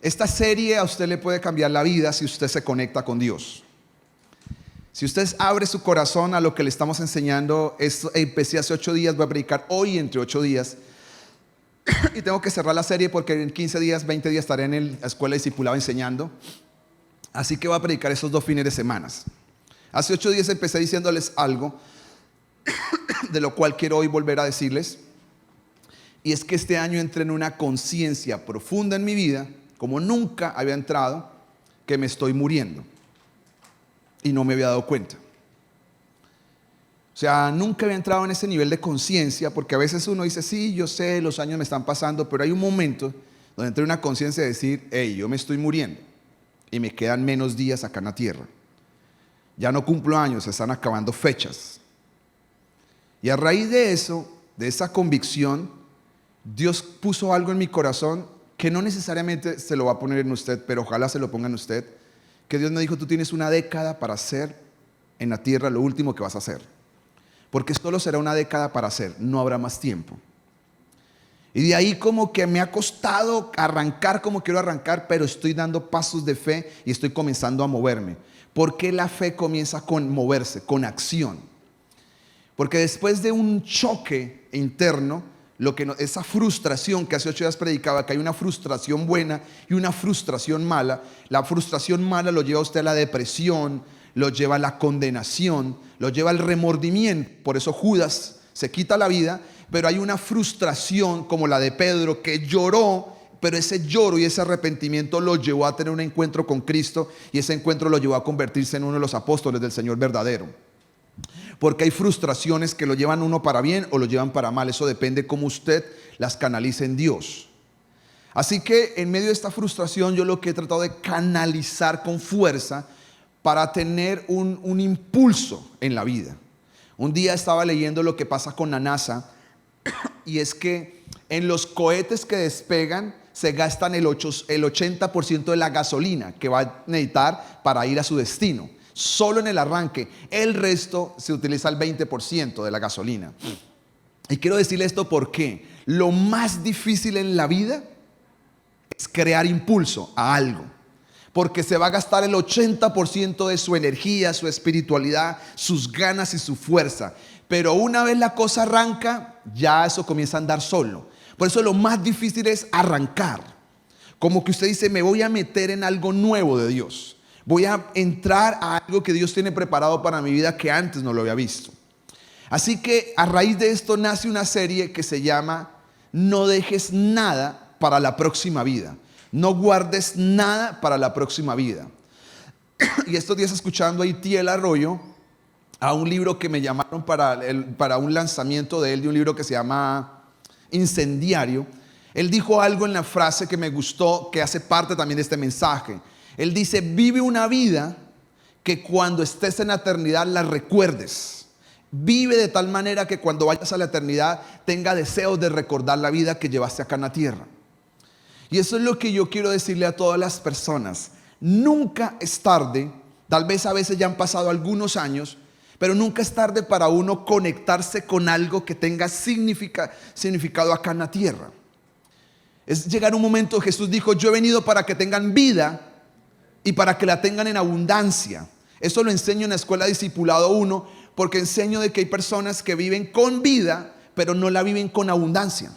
Esta serie a usted le puede cambiar la vida si usted se conecta con Dios. Si usted abre su corazón a lo que le estamos enseñando, empecé hace 8 días, voy a predicar hoy entre 8 días. Y tengo que cerrar la serie porque en 15 días, 20 días estaré en la escuela discipulado enseñando. Así que voy a predicar esos 2 fines de semana. Hace 8 días empecé diciéndoles algo de lo cual quiero hoy volver a decirles. Y es que este año entré en una conciencia profunda en mi vida, como nunca había entrado, que me estoy muriendo. Y no me había dado cuenta. O sea, nunca había entrado en ese nivel de conciencia, porque a veces uno dice, sí, yo sé, los años me están pasando, pero hay un momento donde entré en una conciencia de decir, hey, yo me estoy muriendo y me quedan menos días acá en la tierra. Ya no cumplo años, se están acabando fechas. Y a raíz de eso, de esa convicción, Dios puso algo en mi corazón que no necesariamente se lo va a poner en usted, pero ojalá se lo ponga en usted. Que Dios me dijo, tú tienes una década para hacer en la tierra lo último que vas a hacer. Porque solo será una década para hacer, no habrá más tiempo. Y de ahí como que me ha costado arrancar como quiero arrancar, pero estoy dando pasos de fe y estoy comenzando a moverme. Porque la fe comienza con moverse, con acción. Porque después de un choque interno, esa frustración que hace 8 días predicaba, que hay una frustración buena y una frustración mala. La frustración mala lo lleva a usted a la depresión, lo lleva a la condenación, lo lleva al remordimiento. Por eso Judas se quita la vida. Pero hay una frustración como la de Pedro, que lloró, pero ese lloro y ese arrepentimiento lo llevó a tener un encuentro con Cristo, y ese encuentro lo llevó a convertirse en uno de los apóstoles del Señor verdadero. Porque hay frustraciones que lo llevan uno para bien o lo llevan para mal. Eso depende cómo usted las canalice en Dios. Así que en medio de esta frustración, yo lo que he tratado de canalizar con fuerza para tener un impulso en la vida. Un día estaba leyendo lo que pasa con la NASA, y es que en los cohetes que despegan se gastan el 80% de la gasolina que va a necesitar para ir a su destino. Solo en el arranque. El resto se utiliza el 20% de la gasolina. Y quiero decirle esto porque lo más difícil en la vida es crear impulso a algo. Porque se va a gastar el 80% de su energía, su espiritualidad, sus ganas y su fuerza. Pero una vez la cosa arranca, ya eso comienza a andar solo. Por eso lo más difícil es arrancar. Como que usted dice, me voy a meter en algo nuevo de Dios. Voy a entrar a algo que Dios tiene preparado para mi vida que antes no lo había visto. Así que a raíz de esto nace una serie que se llama No dejes nada para la próxima vida. No guardes nada para la próxima vida. Y estos días escuchando a Itiel Arroyo, a un libro que me llamaron para un lanzamiento de él, de un libro que se llama Incendiario. Él dijo algo en la frase que me gustó, que hace parte también de este mensaje. Él dice, vive una vida que cuando estés en la eternidad la recuerdes. Vive de tal manera que cuando vayas a la eternidad tenga deseos de recordar la vida que llevaste acá en la tierra. Y eso es lo que yo quiero decirle a todas las personas. Nunca es tarde, tal vez a veces ya han pasado algunos años, pero nunca es tarde para uno conectarse con algo que tenga significado acá en la tierra. Es llegar un momento, Jesús dijo, yo he venido para que tengan vida y para que la tengan en abundancia. Eso lo enseño en la escuela Discipulado 1, porque enseño de que hay personas que viven con vida, pero no la viven con abundancia.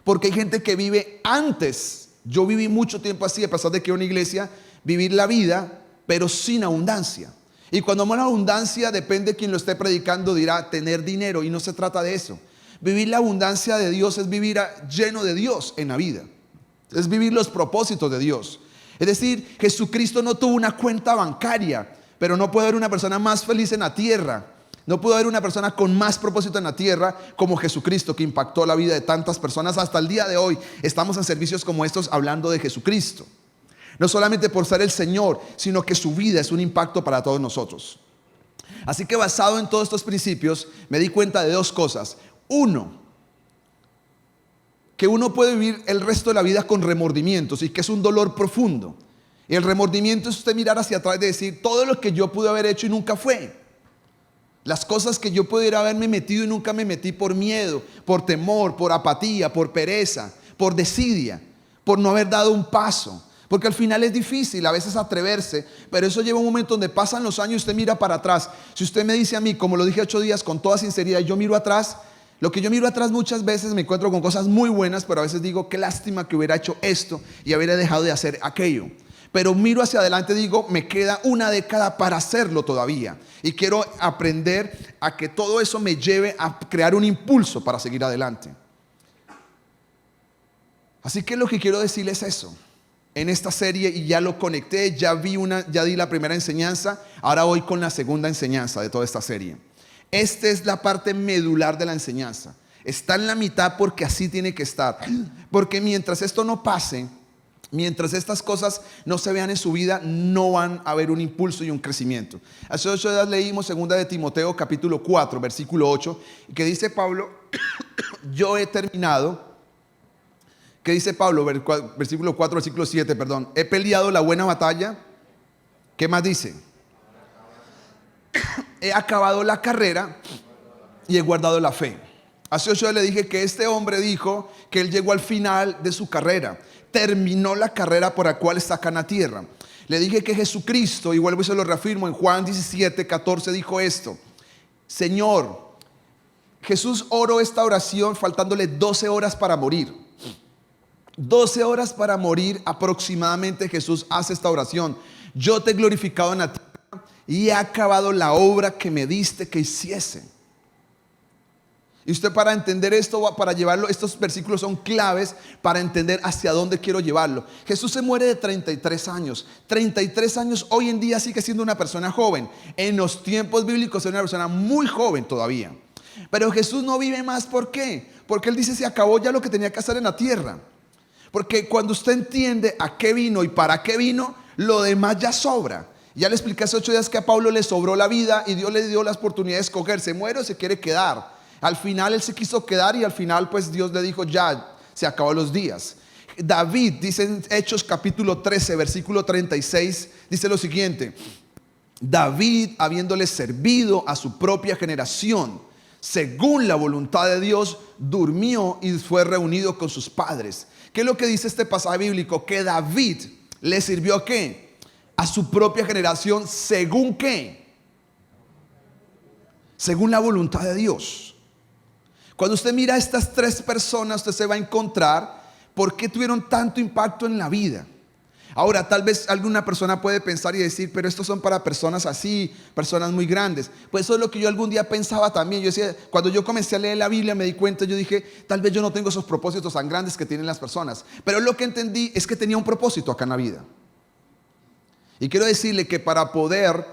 Porque hay gente que vive antes. Yo viví mucho tiempo así, a pesar de que en una iglesia, vivir la vida, pero sin abundancia. Y cuando hablamos de abundancia, depende de quien lo esté predicando, dirá tener dinero, y no se trata de eso. Vivir la abundancia de Dios es vivir lleno de Dios en la vida. Es vivir los propósitos de Dios. Es decir, Jesucristo no tuvo una cuenta bancaria, pero no puede haber una persona más feliz en la tierra. No puede haber una persona con más propósito en la tierra como Jesucristo, que impactó la vida de tantas personas. Hasta el día de hoy estamos en servicios como estos hablando de Jesucristo. No solamente por ser el Señor, sino que su vida es un impacto para todos nosotros. Así que basado en todos estos principios, me di cuenta de 2 cosas. Uno, que uno puede vivir el resto de la vida con remordimientos y que es un dolor profundo. Y el remordimiento es usted mirar hacia atrás y decir, todo lo que yo pude haber hecho y nunca fue. Las cosas que yo pudiera haberme metido y nunca me metí por miedo, por temor, por apatía, por pereza, por desidia, por no haber dado un paso, Porque al final es difícil a veces atreverse, pero eso lleva un momento donde pasan los años y usted mira para atrás. Si usted me dice a mí, como lo dije 8 días, con toda sinceridad, yo miro atrás, lo que yo miro atrás muchas veces me encuentro con cosas muy buenas, pero a veces digo, qué lástima que hubiera hecho esto y hubiera dejado de hacer aquello. Pero miro hacia adelante y digo, me queda una década para hacerlo todavía. Y quiero aprender a que todo eso me lleve a crear un impulso para seguir adelante. Así que lo que quiero decirles es eso. En esta serie, y ya lo conecté, ya di la primera enseñanza, ahora voy con la segunda enseñanza de toda esta serie. Esta es la parte medular de la enseñanza. Está en la mitad porque así tiene que estar. Porque mientras esto no pase, mientras estas cosas no se vean en su vida, no van a haber un impulso y un crecimiento. Hace 8 días leímos 2 de Timoteo capítulo 4, versículo 8, que dice Pablo, yo he terminado. ¿Qué dice Pablo? Versículo 4, versículo 7, perdón. He peleado la buena batalla. ¿Qué más dice? He acabado la carrera y he guardado la fe. Hace 8 días le dije que este hombre dijo que él llegó al final de su carrera. Terminó la carrera por la cual está acá en la tierra. Le dije que Jesucristo, y vuelvo y se lo reafirmo, en Juan 17, 14 dijo esto. Señor, Jesús oró esta oración faltándole 12 horas para morir. 12 horas para morir aproximadamente Jesús hace esta oración. Yo te he glorificado en la tierra y he acabado la obra que me diste que hiciese. Y usted, para entender esto, para llevarlo, estos versículos son claves para entender hacia dónde quiero llevarlo. Jesús se muere de 33 años. 33 años hoy en día sigue siendo una persona joven. En los tiempos bíblicos era una persona muy joven todavía. Pero Jesús no vive más. ¿Por qué? Porque Él dice, se acabó ya lo que tenía que hacer en la tierra. Porque cuando usted entiende a qué vino y para qué vino, lo demás ya sobra. Ya le expliqué hace 8 días que a Pablo le sobró la vida y Dios le dio la oportunidad de escoger, se muere o se quiere quedar. Al final él se quiso quedar y al final pues Dios le dijo, ya, se acabó los días. David, dice en Hechos capítulo 13, versículo 36, dice lo siguiente. David, habiéndole servido a su propia generación, según la voluntad de Dios, durmió y fue reunido con sus padres. ¿Qué es lo que dice este pasaje bíblico? Que David le sirvió ¿a qué? A su propia generación, ¿según qué? Según la voluntad de Dios. Cuando usted mira a estas 3 personas, usted se va a encontrar por qué tuvieron tanto impacto en la vida. Ahora, tal vez alguna persona puede pensar y decir, pero estos son para personas así, personas muy grandes. Pues eso es lo que yo algún día pensaba también. Yo decía, cuando yo comencé a leer la Biblia me di cuenta, yo dije, tal vez yo no tengo esos propósitos tan grandes que tienen las personas. Pero lo que entendí es que tenía un propósito acá en la vida. Y quiero decirle que para poder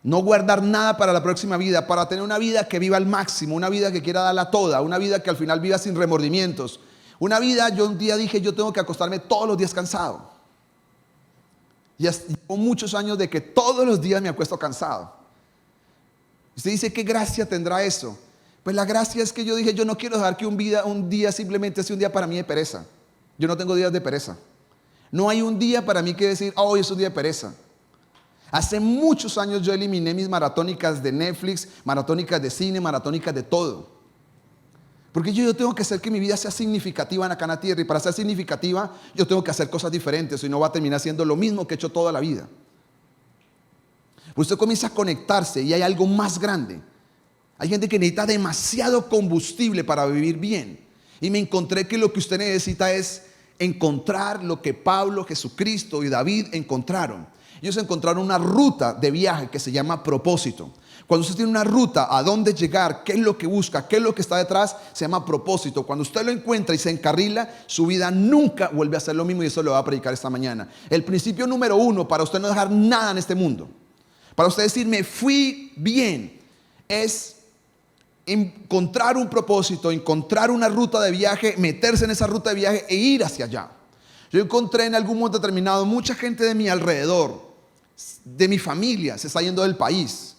no guardar nada para la próxima vida, para tener una vida que viva al máximo, una vida que quiera darla toda, una vida que al final viva sin remordimientos, una vida, yo un día dije, yo tengo que acostarme todos los días cansado. Ya llevo muchos años de que todos los días me acuesto cansado. Usted dice, ¿qué gracia tendrá eso? Pues la gracia es que yo dije, yo no quiero dejar que un día simplemente sea un día para mí de pereza. Yo no tengo días de pereza. No hay un día para mí que decir, hoy es un día de pereza. Hace muchos años yo eliminé mis maratónicas de Netflix, maratónicas de cine, maratónicas de todo. Porque yo tengo que hacer que mi vida sea significativa acá en la tierra. Y para ser significativa, yo tengo que hacer cosas diferentes. Y no va a terminar siendo lo mismo que he hecho toda la vida. Usted comienza a conectarse y hay algo más grande. Hay gente que necesita demasiado combustible para vivir bien. Y me encontré que lo que usted necesita es encontrar lo que Pablo, Jesucristo y David encontraron. Ellos encontraron una ruta de viaje que se llama propósito. Cuando usted tiene una ruta a dónde llegar, qué es lo que busca, qué es lo que está detrás, se llama propósito. Cuando usted lo encuentra y se encarrila, su vida nunca vuelve a ser lo mismo, y eso lo va a predicar esta mañana. El principio número 1 para usted no dejar nada en este mundo, para usted decir me fui bien, es encontrar un propósito, encontrar una ruta de viaje, meterse en esa ruta de viaje e ir hacia allá. Yo encontré en algún momento determinado mucha gente de mi alrededor, de mi familia, se está yendo del país.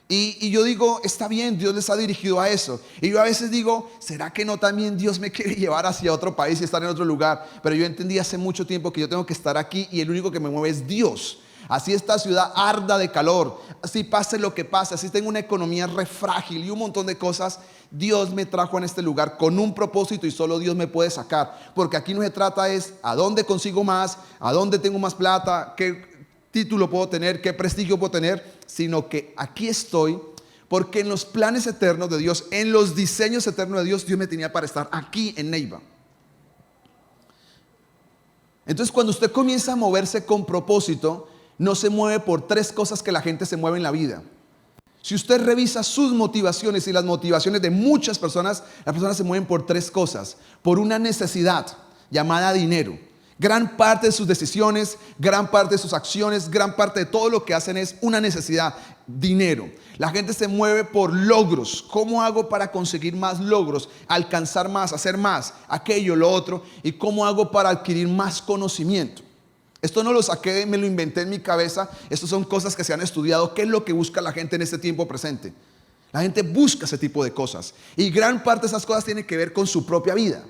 Y yo digo, está bien, Dios les ha dirigido a eso. Y yo a veces digo, ¿será que no también Dios me quiere llevar hacia otro país y estar en otro lugar? Pero yo entendí hace mucho tiempo que yo tengo que estar aquí y el único que me mueve es Dios. así esta ciudad arda de calor, así pase lo que pase, así tengo una economía re frágil y un montón de cosas, Dios me trajo en este lugar con un propósito y solo Dios me puede sacar. Porque aquí no se trata es a dónde consigo más, a dónde tengo más plata, qué título puedo tener, qué prestigio puedo tener, sino que aquí estoy porque en los planes eternos de Dios, en los diseños eternos de Dios, Dios me tenía para estar aquí en Neiva. Entonces, cuando usted comienza a moverse con propósito, no se mueve por tres cosas que la gente se mueve en la vida. Si usted revisa sus motivaciones y las motivaciones de muchas personas, las personas se mueven por tres cosas. Por una necesidad llamada dinero. Gran parte de sus decisiones, gran parte de sus acciones, gran parte de todo lo que hacen es una necesidad, dinero. La gente se mueve por logros. ¿Cómo hago para conseguir más logros? Alcanzar más, hacer más, aquello, lo otro. ¿Y cómo hago para adquirir más conocimiento? Esto no lo saqué, me lo inventé en mi cabeza. Estas son cosas que se han estudiado. ¿Qué es lo que busca la gente en este tiempo presente? La gente busca ese tipo de cosas. Y gran parte de esas cosas tienen que ver con su propia vida.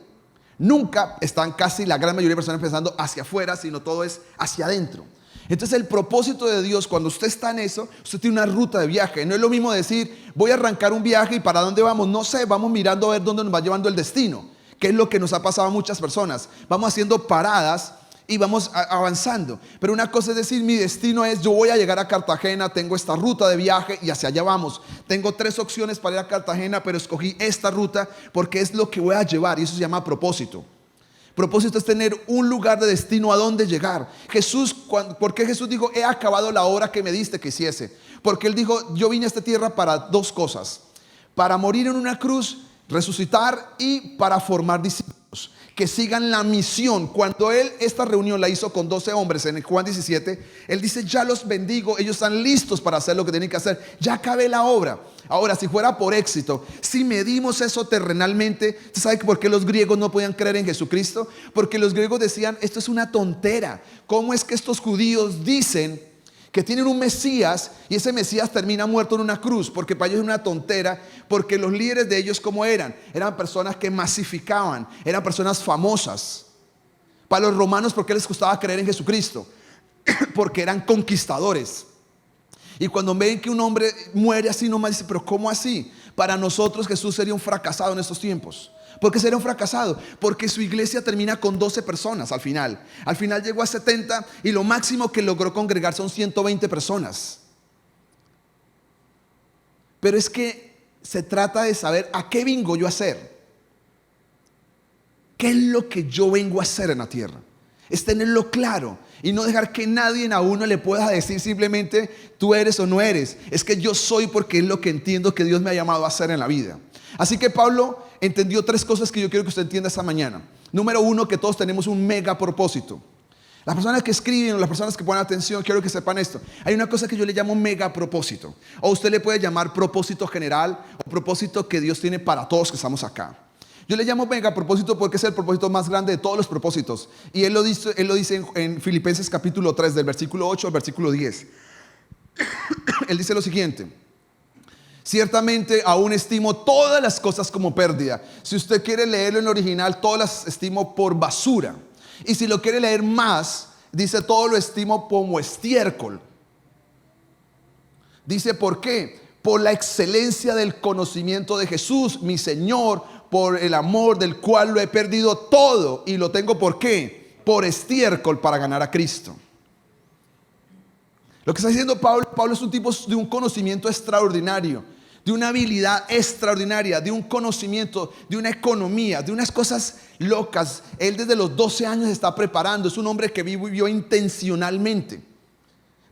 Nunca están casi la gran mayoría de personas pensando hacia afuera, sino todo es hacia adentro. Entonces el propósito de Dios, cuando usted está en eso, usted tiene una ruta de viaje. No es lo mismo decir, voy a arrancar un viaje y ¿para dónde vamos? No sé, vamos mirando a ver dónde nos va llevando el destino. Que es lo que nos ha pasado a muchas personas. Vamos haciendo paradas y vamos avanzando. Pero una cosa es decir, mi destino es, yo voy a llegar a Cartagena, tengo esta ruta de viaje y hacia allá vamos. Tengo 3 opciones para ir a Cartagena, pero escogí esta ruta porque es lo que voy a llevar, y eso se llama propósito. Propósito es tener un lugar de destino a donde llegar. ¿Por qué Jesús dijo, he acabado la obra que me diste que hiciese? Porque Él dijo, yo vine a esta tierra para 2 cosas. Para morir en una cruz, resucitar y para formar discípulos que sigan la misión. Cuando Él esta reunión la hizo con 12 hombres en el Juan 17, Él dice, ya los bendigo, ellos están listos para hacer lo que tienen que hacer, ya acabé la obra. Ahora, si fuera por éxito, si medimos eso terrenalmente, ¿usted sabe por qué los griegos no podían creer en Jesucristo? Porque los griegos decían, esto es una tontera. ¿Cómo es que estos judíos dicen que tienen un Mesías y ese Mesías termina muerto en una cruz? Porque para ellos es una tontera, porque los líderes de ellos, ¿cómo eran? Eran personas que masificaban, eran personas famosas. Para los romanos, ¿por qué les gustaba creer en Jesucristo? Porque eran conquistadores. Y cuando ven que un hombre muere así nomás, dice, pero ¿cómo así? Para nosotros Jesús sería un fracasado en estos tiempos. ¿Por qué sería un fracasado? Porque su iglesia termina con 12 personas al final. Al final llegó a 70 y lo máximo que logró congregar son 120 personas. Pero es que se trata de saber a qué vengo yo a hacer. ¿Qué es lo que yo vengo a hacer en la tierra? Es tenerlo claro y no dejar que nadie a uno le pueda decir simplemente tú eres o no eres. Es que yo soy porque es lo que entiendo que Dios me ha llamado a hacer en la vida. Así que Pablo entendió 3 cosas que yo quiero que usted entienda esta mañana. Número 1, que todos tenemos un mega propósito. Las personas que escriben, las personas que ponen atención, quiero que sepan esto. Hay una cosa que yo le llamo mega propósito. O usted le puede llamar propósito general o propósito que Dios tiene para todos que estamos acá. Yo le llamo mega propósito porque es el propósito más grande de todos los propósitos. Y él lo dice en Filipenses capítulo 3, del versículo 8 al versículo 10. Él dice lo siguiente: ciertamente aún estimo todas las cosas como pérdida. Si usted quiere leerlo en el original, todas las estimo por basura. Y si lo quiere leer más, dice todo lo estimo como estiércol. Dice, ¿por qué? Por la excelencia del conocimiento de Jesús, mi Señor, por el amor del cual lo he perdido todo y lo tengo, ¿por qué? Por estiércol para ganar a Cristo. Lo que está diciendo Pablo es un tipo de un conocimiento extraordinario, de una habilidad extraordinaria, de un conocimiento, de una economía, de unas cosas locas. Él desde los 12 años se está preparando, es un hombre que vivió intencionalmente.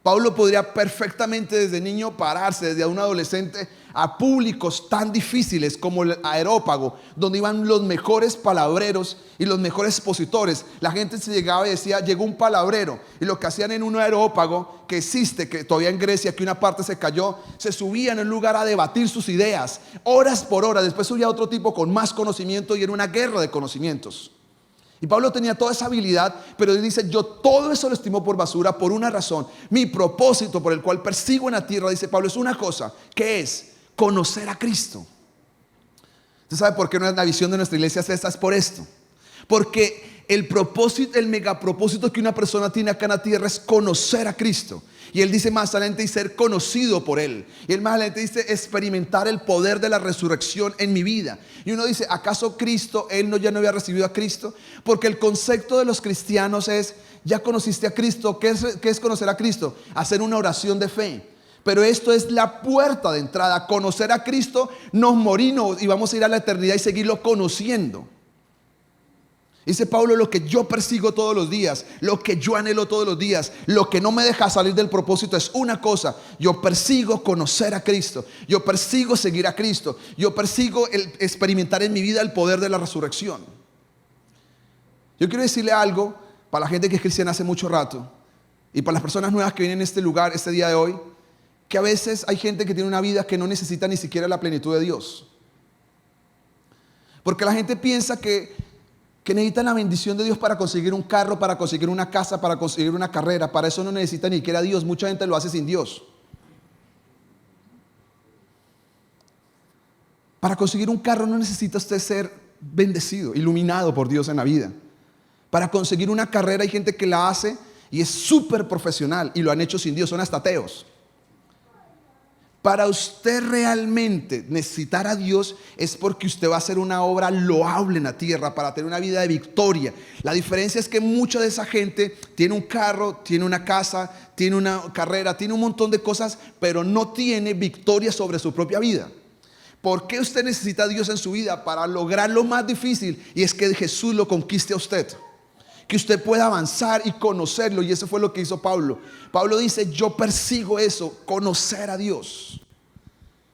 Pablo podría perfectamente desde niño pararse, desde un adolescente, a públicos tan difíciles como el Areópago, donde iban los mejores palabreros y los mejores expositores. La gente se llegaba y decía, llegó un palabrero, y lo que hacían en un Areópago que existe, que todavía en Grecia, que una parte se cayó, se subían en un lugar a debatir sus ideas, horas por horas. Después subía otro tipo con más conocimiento y era una guerra de conocimientos. Y Pablo tenía toda esa habilidad, pero él dice, yo todo eso lo estimo por basura por una razón. Mi propósito por el cual persigo en la tierra, dice Pablo, es una cosa, que es conocer a Cristo. ¿Usted sabe por qué no es la visión de nuestra iglesia? Es por esto. Porque El propósito, el megapropósito que una persona tiene acá en la tierra es conocer a Cristo. Y él dice más adelante y ser conocido por él. Y él más adelante dice experimentar el poder de la resurrección en mi vida. Y uno dice, ¿acaso Cristo, él ya no había recibido a Cristo? Porque el concepto de los cristianos es, ya conociste a Cristo. ¿Qué es conocer a Cristo? Hacer una oración de fe. Pero esto es la puerta de entrada. Conocer a Cristo, nos morimos y vamos a ir a la eternidad y seguirlo conociendo. Dice Pablo, lo que yo persigo todos los días, lo que yo anhelo todos los días, lo que no me deja salir del propósito es una cosa: yo persigo conocer a Cristo, yo persigo seguir a Cristo, yo persigo experimentar en mi vida el poder de la resurrección. Yo quiero decirle algo para la gente que es cristiana hace mucho rato y para las personas nuevas que vienen a este lugar, este día de hoy, que a veces hay gente que tiene una vida que no necesita ni siquiera la plenitud de Dios. Porque la gente piensa que necesitan la bendición de Dios para conseguir un carro, para conseguir una casa, para conseguir una carrera. Para eso no necesita ni siquiera Dios. Mucha gente lo hace sin Dios. Para conseguir un carro no necesita usted ser bendecido, iluminado por Dios en la vida. Para conseguir una carrera hay gente que la hace y es súper profesional y lo han hecho sin Dios, son hasta ateos. Para usted realmente necesitar a Dios es porque usted va a hacer una obra loable en la tierra para tener una vida de victoria. La diferencia es que mucha de esa gente tiene un carro, tiene una casa, tiene una carrera, tiene un montón de cosas, pero no tiene victoria sobre su propia vida. ¿Por qué usted necesita a Dios en su vida? Para lograr lo más difícil, y es que Jesús lo conquiste a usted. Que usted pueda avanzar y conocerlo. Y eso fue lo que hizo Pablo. Pablo dice, yo persigo eso, conocer a Dios.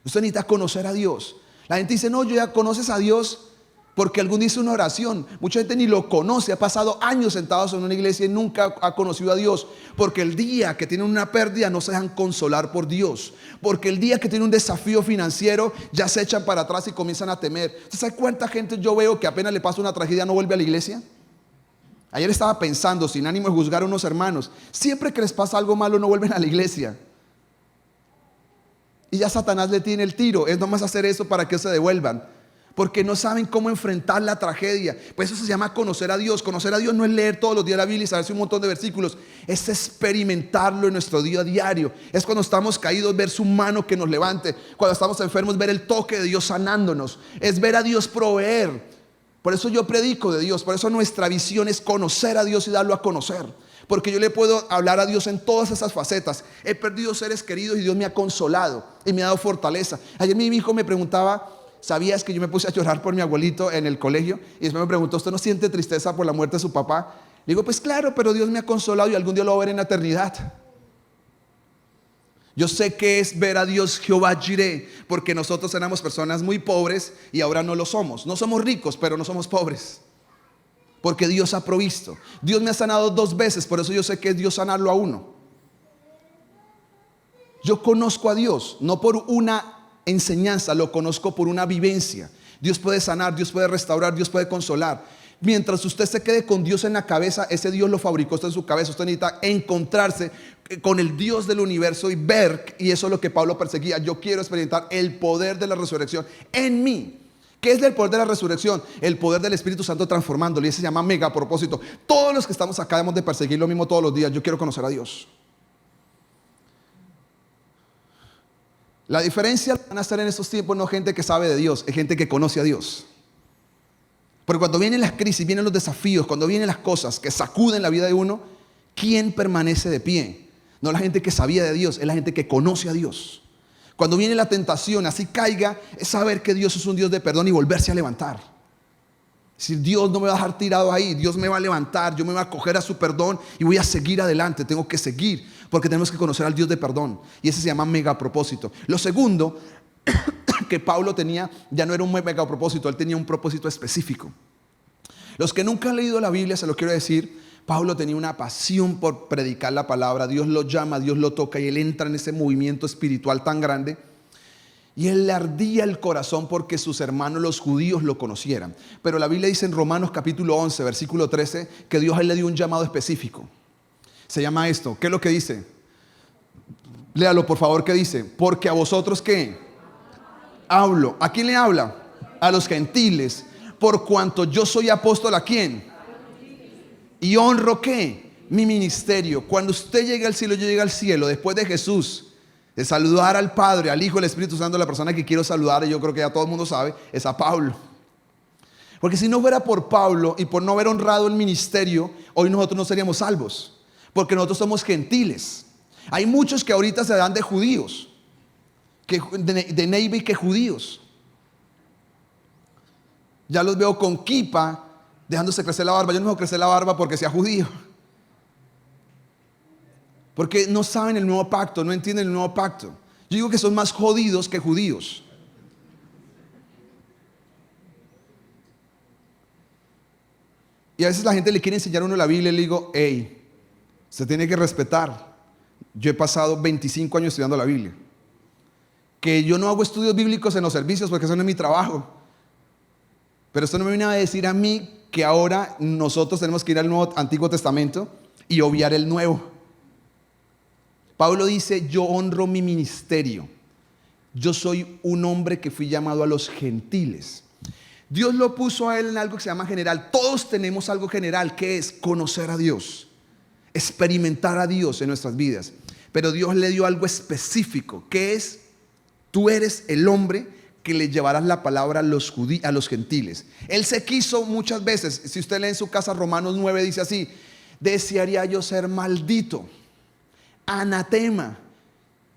Usted necesita conocer a Dios. La gente dice, no, yo ya conoces a Dios porque algún día hizo una oración. Mucha gente ni lo conoce, ha pasado años sentados en una iglesia y nunca ha conocido a Dios. Porque el día que tienen una pérdida no se dejan consolar por Dios. Porque el día que tienen un desafío financiero ya se echan para atrás y comienzan a temer. ¿Usted sabe cuánta gente yo veo que apenas le pasa una tragedia no vuelve a la iglesia? Ayer estaba pensando, sin ánimo de juzgar a unos hermanos, siempre que les pasa algo malo no vuelven a la iglesia. Y ya Satanás le tiene el tiro, es nomás hacer eso para que se devuelvan. Porque no saben cómo enfrentar la tragedia. Pues eso se llama conocer a Dios. Conocer a Dios no es leer todos los días la Biblia y saberse un montón de versículos. Es experimentarlo en nuestro día a diario. Es cuando estamos caídos, ver su mano que nos levante. Cuando estamos enfermos, ver el toque de Dios sanándonos. Es ver a Dios proveer. Por eso yo predico de Dios, por eso nuestra visión es conocer a Dios y darlo a conocer. Porque yo le puedo hablar a Dios en todas esas facetas. He perdido seres queridos y Dios me ha consolado y me ha dado fortaleza. Ayer mi hijo me preguntaba, ¿sabías que yo me puse a llorar por mi abuelito en el colegio? Y después me preguntó, ¿usted no siente tristeza por la muerte de su papá? Le digo, pues claro, pero Dios me ha consolado y algún día lo voy a ver en la eternidad. Yo sé que es ver a Dios Jehová Jireh, porque nosotros éramos personas muy pobres y ahora no lo somos. No somos ricos, pero no somos pobres, porque Dios ha provisto. Dios me ha sanado 2 veces, por eso yo sé que es Dios sanarlo a uno. Yo conozco a Dios, no por una enseñanza, lo conozco por una vivencia. Dios puede sanar, Dios puede restaurar, Dios puede consolar. Mientras usted se quede con Dios en la cabeza, ese Dios lo fabricó, está en su cabeza. Usted necesita encontrarse con el Dios del universo y ver, y eso es lo que Pablo perseguía. Yo quiero experimentar el poder de la resurrección en mí. ¿Qué es el poder de la resurrección? El poder del Espíritu Santo transformándolo, y ese se llama mega propósito. Todos los que estamos acá debemos de perseguir lo mismo todos los días. Yo quiero conocer a Dios. La diferencia van a estar en estos tiempos no gente que sabe de Dios, es gente que conoce a Dios. Porque cuando vienen las crisis, vienen los desafíos, cuando vienen las cosas que sacuden la vida de uno, ¿quién permanece de pie? No la gente que sabía de Dios, es la gente que conoce a Dios. Cuando viene la tentación, así caiga, es saber que Dios es un Dios de perdón y volverse a levantar. Es decir, Dios no me va a dejar tirado ahí, Dios me va a levantar, yo me voy a acoger a su perdón y voy a seguir adelante, tengo que seguir, porque tenemos que conocer al Dios de perdón. Y ese se llama megapropósito. Lo segundo que Pablo tenía ya no era un megapropósito, él tenía un propósito específico. Los que nunca han leído la Biblia, se lo quiero decir, Pablo tenía una pasión por predicar la palabra. Dios lo llama, Dios lo toca y él entra en ese movimiento espiritual tan grande. Y él le ardía el corazón porque sus hermanos los judíos lo conocieran. Pero la Biblia dice en Romanos capítulo 11, versículo 13, que Dios a él le dio un llamado específico. Se llama esto, ¿qué es lo que dice? Léalo por favor, ¿qué dice? Porque a vosotros, ¿qué? Hablo. ¿A quién le habla? A los gentiles. Por cuanto yo soy apóstol, ¿a quién? ¿Y honro qué? Mi ministerio. Cuando usted llegue al cielo, yo llegue al cielo, después de Jesús, de saludar al Padre, al Hijo, al Espíritu Santo, la persona que quiero saludar, y yo creo que ya todo el mundo sabe, es a Pablo. Porque si no fuera por Pablo y por no haber honrado el ministerio, hoy nosotros no seríamos salvos. Porque nosotros somos gentiles. Hay muchos que ahorita se dan de judíos, de Navy, que judíos. Ya los veo con kipa, dejándose crecer la barba. Yo no me dejo crecer la barba porque sea judío. Porque no saben el nuevo pacto, no entienden el nuevo pacto. Yo digo que son más jodidos que judíos. Y a veces la gente le quiere enseñar a uno la Biblia y le digo, hey, se tiene que respetar. Yo he pasado 25 años estudiando la Biblia. Que yo no hago estudios bíblicos en los servicios porque eso no es mi trabajo. Pero esto no me viene a decir a mí que ahora nosotros tenemos que ir al Antiguo Testamento y obviar el Nuevo. Pablo dice, yo honro mi ministerio. Yo soy un hombre que fui llamado a los gentiles. Dios lo puso a él en algo que se llama general. Todos tenemos algo general, que es conocer a Dios, experimentar a Dios en nuestras vidas. Pero Dios le dio algo específico, que es, tú eres el hombre que le llevarás la palabra a los gentiles. Él se quiso muchas veces, si usted lee en su casa Romanos 9, dice así, desearía yo ser maldito, anatema,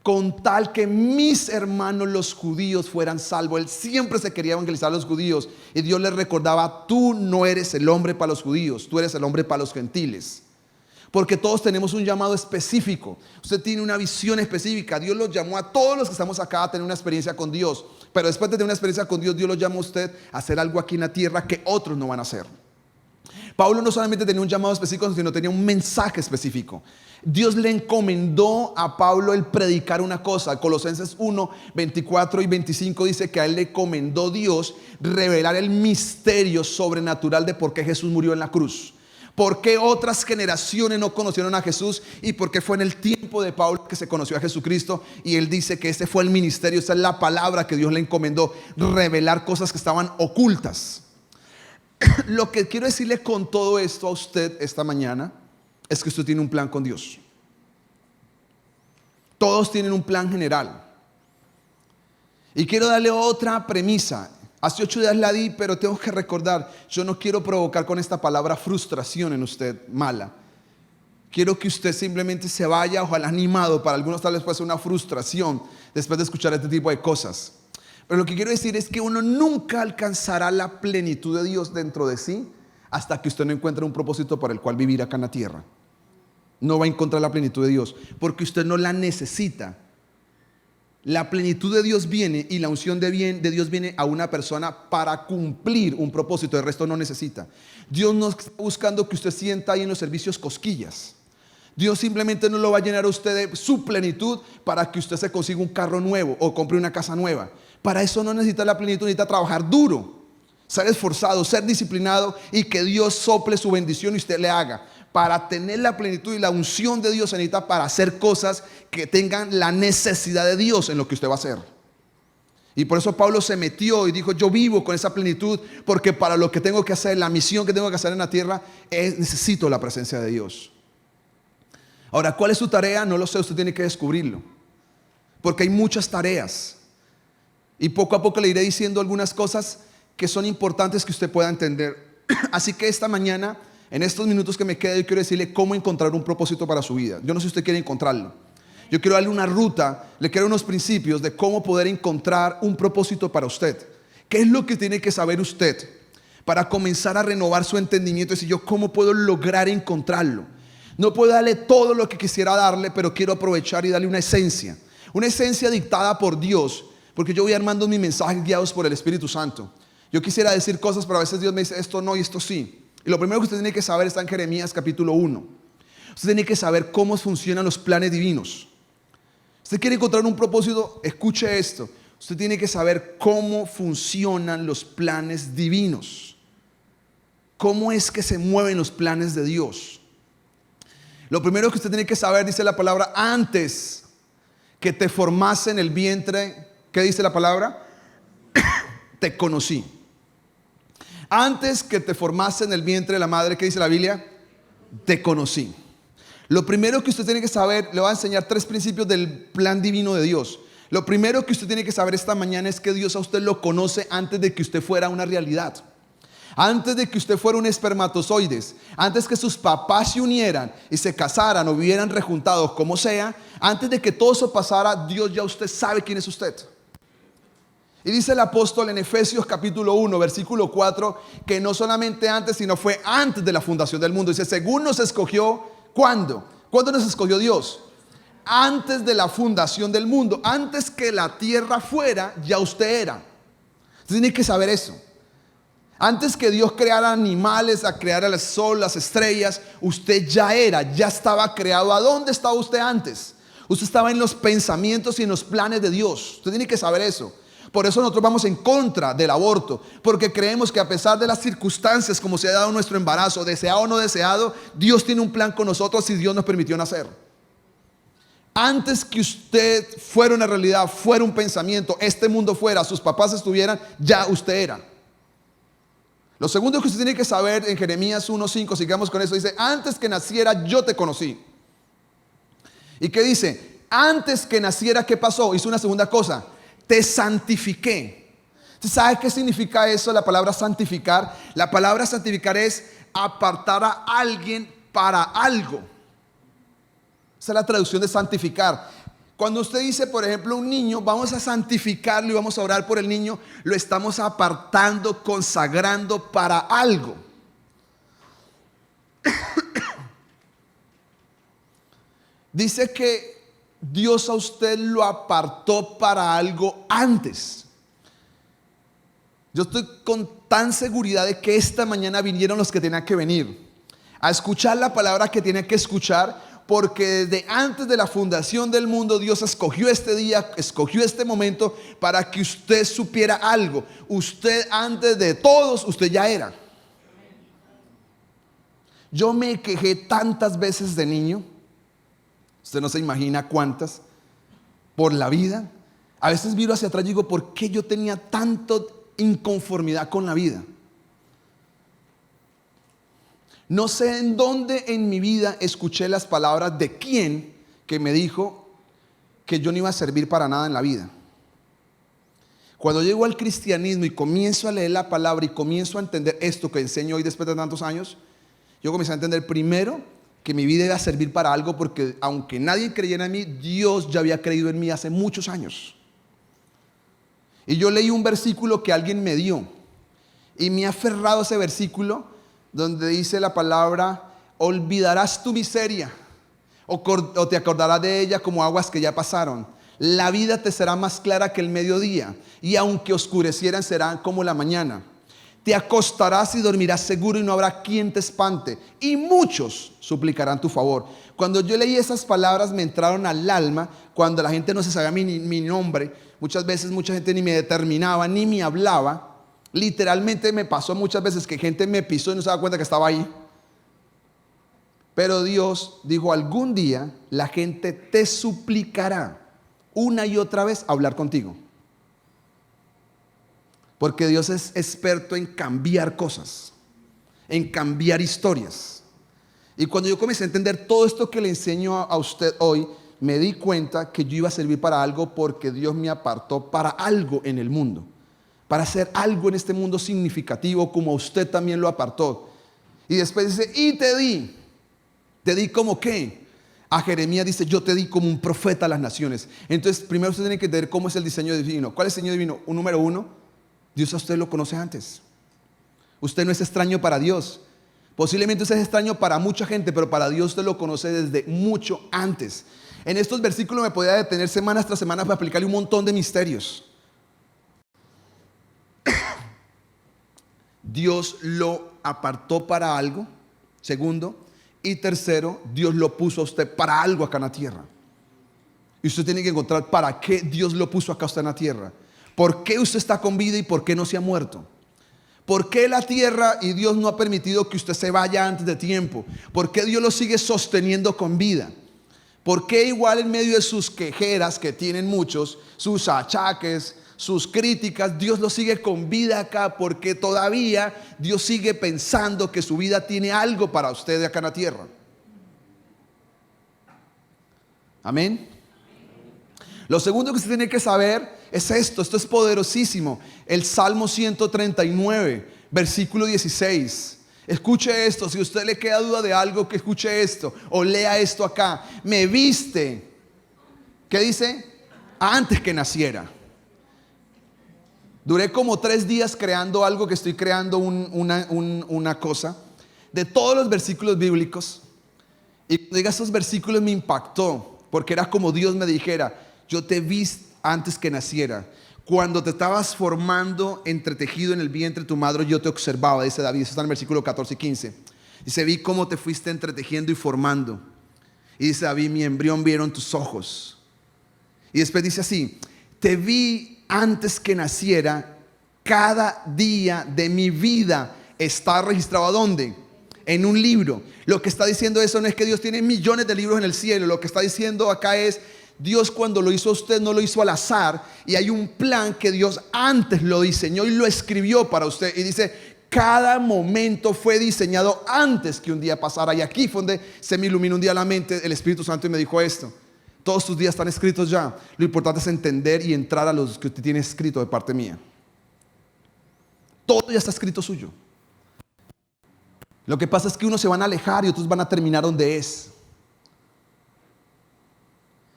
con tal que mis hermanos los judíos fueran salvos. Él siempre se quería evangelizar a los judíos y Dios les recordaba, tú no eres el hombre para los judíos, tú eres el hombre para los gentiles. Porque todos tenemos un llamado específico. Usted tiene una visión específica. Dios los llamó a todos los que estamos acá a tener una experiencia con Dios. Pero después de tener una experiencia con Dios, Dios los llama a usted a hacer algo aquí en la tierra que otros no van a hacer. Pablo no solamente tenía un llamado específico, sino tenía un mensaje específico. Dios le encomendó a Pablo el predicar una cosa. Colosenses 1, 24 y 25 dice que a él le encomendó Dios revelar el misterio sobrenatural de por qué Jesús murió en la cruz. ¿Por qué otras generaciones no conocieron a Jesús? Y por qué fue en el tiempo de Pablo que se conoció a Jesucristo. Y él dice que ese fue el ministerio, esa es la palabra que Dios le encomendó, revelar cosas que estaban ocultas. Lo que quiero decirle con todo esto a usted esta mañana es que usted tiene un plan con Dios. Todos tienen un plan general. Y quiero darle otra premisa. Hace 8 días la di, pero tengo que recordar, yo no quiero provocar con esta palabra frustración en usted mala. Quiero que usted simplemente se vaya, ojalá animado. Para algunos tal vez puede ser una frustración después de escuchar este tipo de cosas. Pero lo que quiero decir es que uno nunca alcanzará la plenitud de Dios dentro de sí hasta que usted no encuentre un propósito para el cual vivir acá en la tierra. No va a encontrar la plenitud de Dios porque usted no la necesita. La plenitud de Dios viene y la unción de Dios viene a una persona para cumplir un propósito. El resto no necesita. Dios no está buscando que usted sienta ahí en los servicios cosquillas. Dios simplemente no lo va a llenar a usted de su plenitud para que usted se consiga un carro nuevo o compre una casa nueva. Para eso no necesita la plenitud, necesita trabajar duro, ser esforzado, ser disciplinado y que Dios sople su bendición y usted le haga. Para tener la plenitud y la unción de Dios se necesita para hacer cosas que tengan la necesidad de Dios en lo que usted va a hacer. Y por eso Pablo se metió y dijo, yo vivo con esa plenitud porque para lo que tengo que hacer, la misión que tengo que hacer en la tierra, necesito la presencia de Dios. Ahora, ¿cuál es su tarea? No lo sé, usted tiene que descubrirlo. Porque hay muchas tareas. Y poco a poco le iré diciendo algunas cosas que son importantes que usted pueda entender. Así que esta mañana, en estos minutos que me quedan, yo quiero decirle cómo encontrar un propósito para su vida. Yo no sé si usted quiere encontrarlo. Yo quiero darle una ruta, le quiero unos principios de cómo poder encontrar un propósito para usted. ¿Qué es lo que tiene que saber usted para comenzar a renovar su entendimiento? Y decir, yo cómo puedo lograr encontrarlo. No puedo darle todo lo que quisiera darle, pero quiero aprovechar y darle una esencia dictada por Dios, porque yo voy armando mis mensajes guiados por el Espíritu Santo. Yo quisiera decir cosas, pero a veces Dios me dice esto no y esto sí. Y lo primero que usted tiene que saber está en Jeremías capítulo 1. Usted tiene que saber cómo funcionan los planes divinos. Usted quiere encontrar un propósito, escuche esto. Usted tiene que saber cómo funcionan los planes divinos. ¿Cómo es que se mueven los planes de Dios? Lo primero que usted tiene que saber, dice la palabra, antes que te formase en el vientre, ¿qué dice la palabra? Te conocí. Antes que te formase en el vientre de la madre, ¿qué dice la Biblia? te conocí. Lo primero que usted tiene que saber, le voy a enseñar 3 principios del plan divino de Dios. Lo primero que usted tiene que saber esta mañana es que Dios a usted lo conoce antes de que usted fuera una realidad. Antes de que usted fuera un espermatozoides, antes que sus papás se unieran y se casaran o vivieran rejuntados, como sea, antes de que todo eso pasara, Dios ya usted sabe quién es usted. Y dice el apóstol en Efesios capítulo 1, versículo 4, que no solamente antes, sino fue antes de la fundación del mundo. Dice, según nos escogió, ¿cuándo? ¿Cuándo nos escogió Dios? Antes de la fundación del mundo, antes que la tierra fuera, ya usted era. Usted tiene que saber eso. Antes que Dios creara animales, a crear el sol, las estrellas, usted ya era, ya estaba creado. ¿A dónde estaba usted antes? Usted estaba en los pensamientos y en los planes de Dios. Usted tiene que saber eso. Por eso nosotros vamos en contra del aborto, porque creemos que a pesar de las circunstancias como se ha dado nuestro embarazo, deseado o no deseado, Dios tiene un plan con nosotros y Dios nos permitió nacer. Antes que usted fuera una realidad, fuera un pensamiento, este mundo fuera, sus papás estuvieran, ya usted era. Lo segundo que usted tiene que saber en Jeremías 1:5, sigamos con eso, dice, antes que naciera yo te conocí. ¿Y qué dice? Antes que naciera, ¿qué pasó? Hizo una segunda cosa, te santifiqué. ¿Usted sabe qué significa eso, la palabra santificar? La palabra santificar es apartar a alguien para algo. Esa es la traducción de santificar. Cuando usted dice, por ejemplo, un niño, vamos a santificarlo y vamos a orar por el niño, lo estamos apartando, consagrando para algo. Dice que Dios a usted lo apartó para algo antes. Yo estoy con tan seguridad de que esta mañana vinieron los que tenían que venir a escuchar la palabra que tenían que escuchar. Porque desde antes de la fundación del mundo Dios escogió este día, escogió este momento para que usted supiera algo. Usted antes de todos, usted ya era. Yo me quejé tantas veces de niño, usted no se imagina cuántas, por la vida. A veces miro hacia atrás y digo, ¿por qué yo tenía tanta inconformidad con la vida? No sé en dónde en mi vida escuché las palabras de quién que me dijo que yo no iba a servir para nada en la vida. Cuando llego al cristianismo y comienzo a leer la palabra y comienzo a entender esto que enseño hoy después de tantos años, yo comencé a entender primero que mi vida iba a servir para algo, porque aunque nadie creyera en mí, Dios ya había creído en mí hace muchos años. Y yo leí un versículo que alguien me dio y me ha aferrado a ese versículo, donde dice la palabra, olvidarás tu miseria o te acordarás de ella como aguas que ya pasaron. La vida te será más clara que el mediodía, y aunque oscurecieran serán como la mañana. Te acostarás y dormirás seguro y no habrá quien te espante, y muchos suplicarán tu favor. Cuando yo leí esas palabras me entraron al alma. Cuando la gente no se sabía mi nombre, muchas veces mucha gente ni me determinaba ni me hablaba. Literalmente me pasó muchas veces que gente me pisó y no se daba cuenta que estaba ahí. Pero Dios dijo, algún día la gente te suplicará una y otra vez hablar contigo. Porque Dios es experto en cambiar cosas, en cambiar historias. Y cuando yo comencé a entender todo esto que le enseño a usted hoy, me di cuenta que yo iba a servir para algo, porque Dios me apartó para algo en el mundo. Para hacer algo en este mundo significativo, como usted también lo apartó. Y después dice, y te di como qué. A Jeremías dice, yo te di como un profeta a las naciones. Entonces primero usted tiene que entender cómo es el diseño divino. ¿Cuál es el diseño divino? Número 1, Dios a usted lo conoce antes. Usted no es extraño para Dios. Posiblemente usted es extraño para mucha gente, pero para Dios usted lo conoce desde mucho antes. En estos versículos me podía detener semanas tras semanas para explicarle un montón de misterios. Dios lo apartó para algo. Segundo. Y tercero, Dios lo puso a usted para algo acá en la tierra. Y usted tiene que encontrar para qué Dios lo puso acá a usted en la tierra. ¿Por qué usted está con vida y por qué no se ha muerto? ¿Por qué la tierra y Dios no ha permitido que usted se vaya antes de tiempo? ¿Por qué Dios lo sigue sosteniendo con vida? ¿Por qué igual en medio de sus quejeras, que tienen muchos, sus achaques, sus críticas, Dios lo sigue con vida acá, porque todavía Dios sigue pensando que su vida tiene algo para usted acá en la tierra. Amén. Lo segundo que usted tiene que saber es esto es poderosísimo. El Salmo 139, versículo 16. Escuche esto, si a usted le queda duda de algo, que escuche esto o lea esto acá. Me viste, ¿qué dice? Antes que naciera. Duré como 3 días creando algo, que estoy creando una cosa de todos los versículos bíblicos. Y cuando diga estos versículos me impactó, porque era como Dios me dijera: yo te vi antes que naciera. Cuando te estabas formando, entretejido en el vientre de tu madre, yo te observaba, dice David. Eso está en el versículo 14 y 15. Dice: vi cómo te fuiste entretejiendo y formando. Y dice David: mi embrión vieron tus ojos. Y después dice así: te vi antes que naciera, cada día de mi vida está registrado. ¿A dónde? En un libro. Lo que está diciendo eso no es que Dios tiene millones de libros en el cielo. Lo que está diciendo acá es: Dios, cuando lo hizo a usted, no lo hizo al azar, y hay un plan que Dios antes lo diseñó y lo escribió para usted. Y dice: cada momento fue diseñado antes que un día pasara. Y aquí fue donde se me iluminó un día la mente el Espíritu Santo y me dijo esto: todos tus días están escritos ya. Lo importante es entender y entrar a los que usted tiene escrito de parte mía. Todo ya está escrito suyo. Lo que pasa es que unos se van a alejar y otros van a terminar donde es.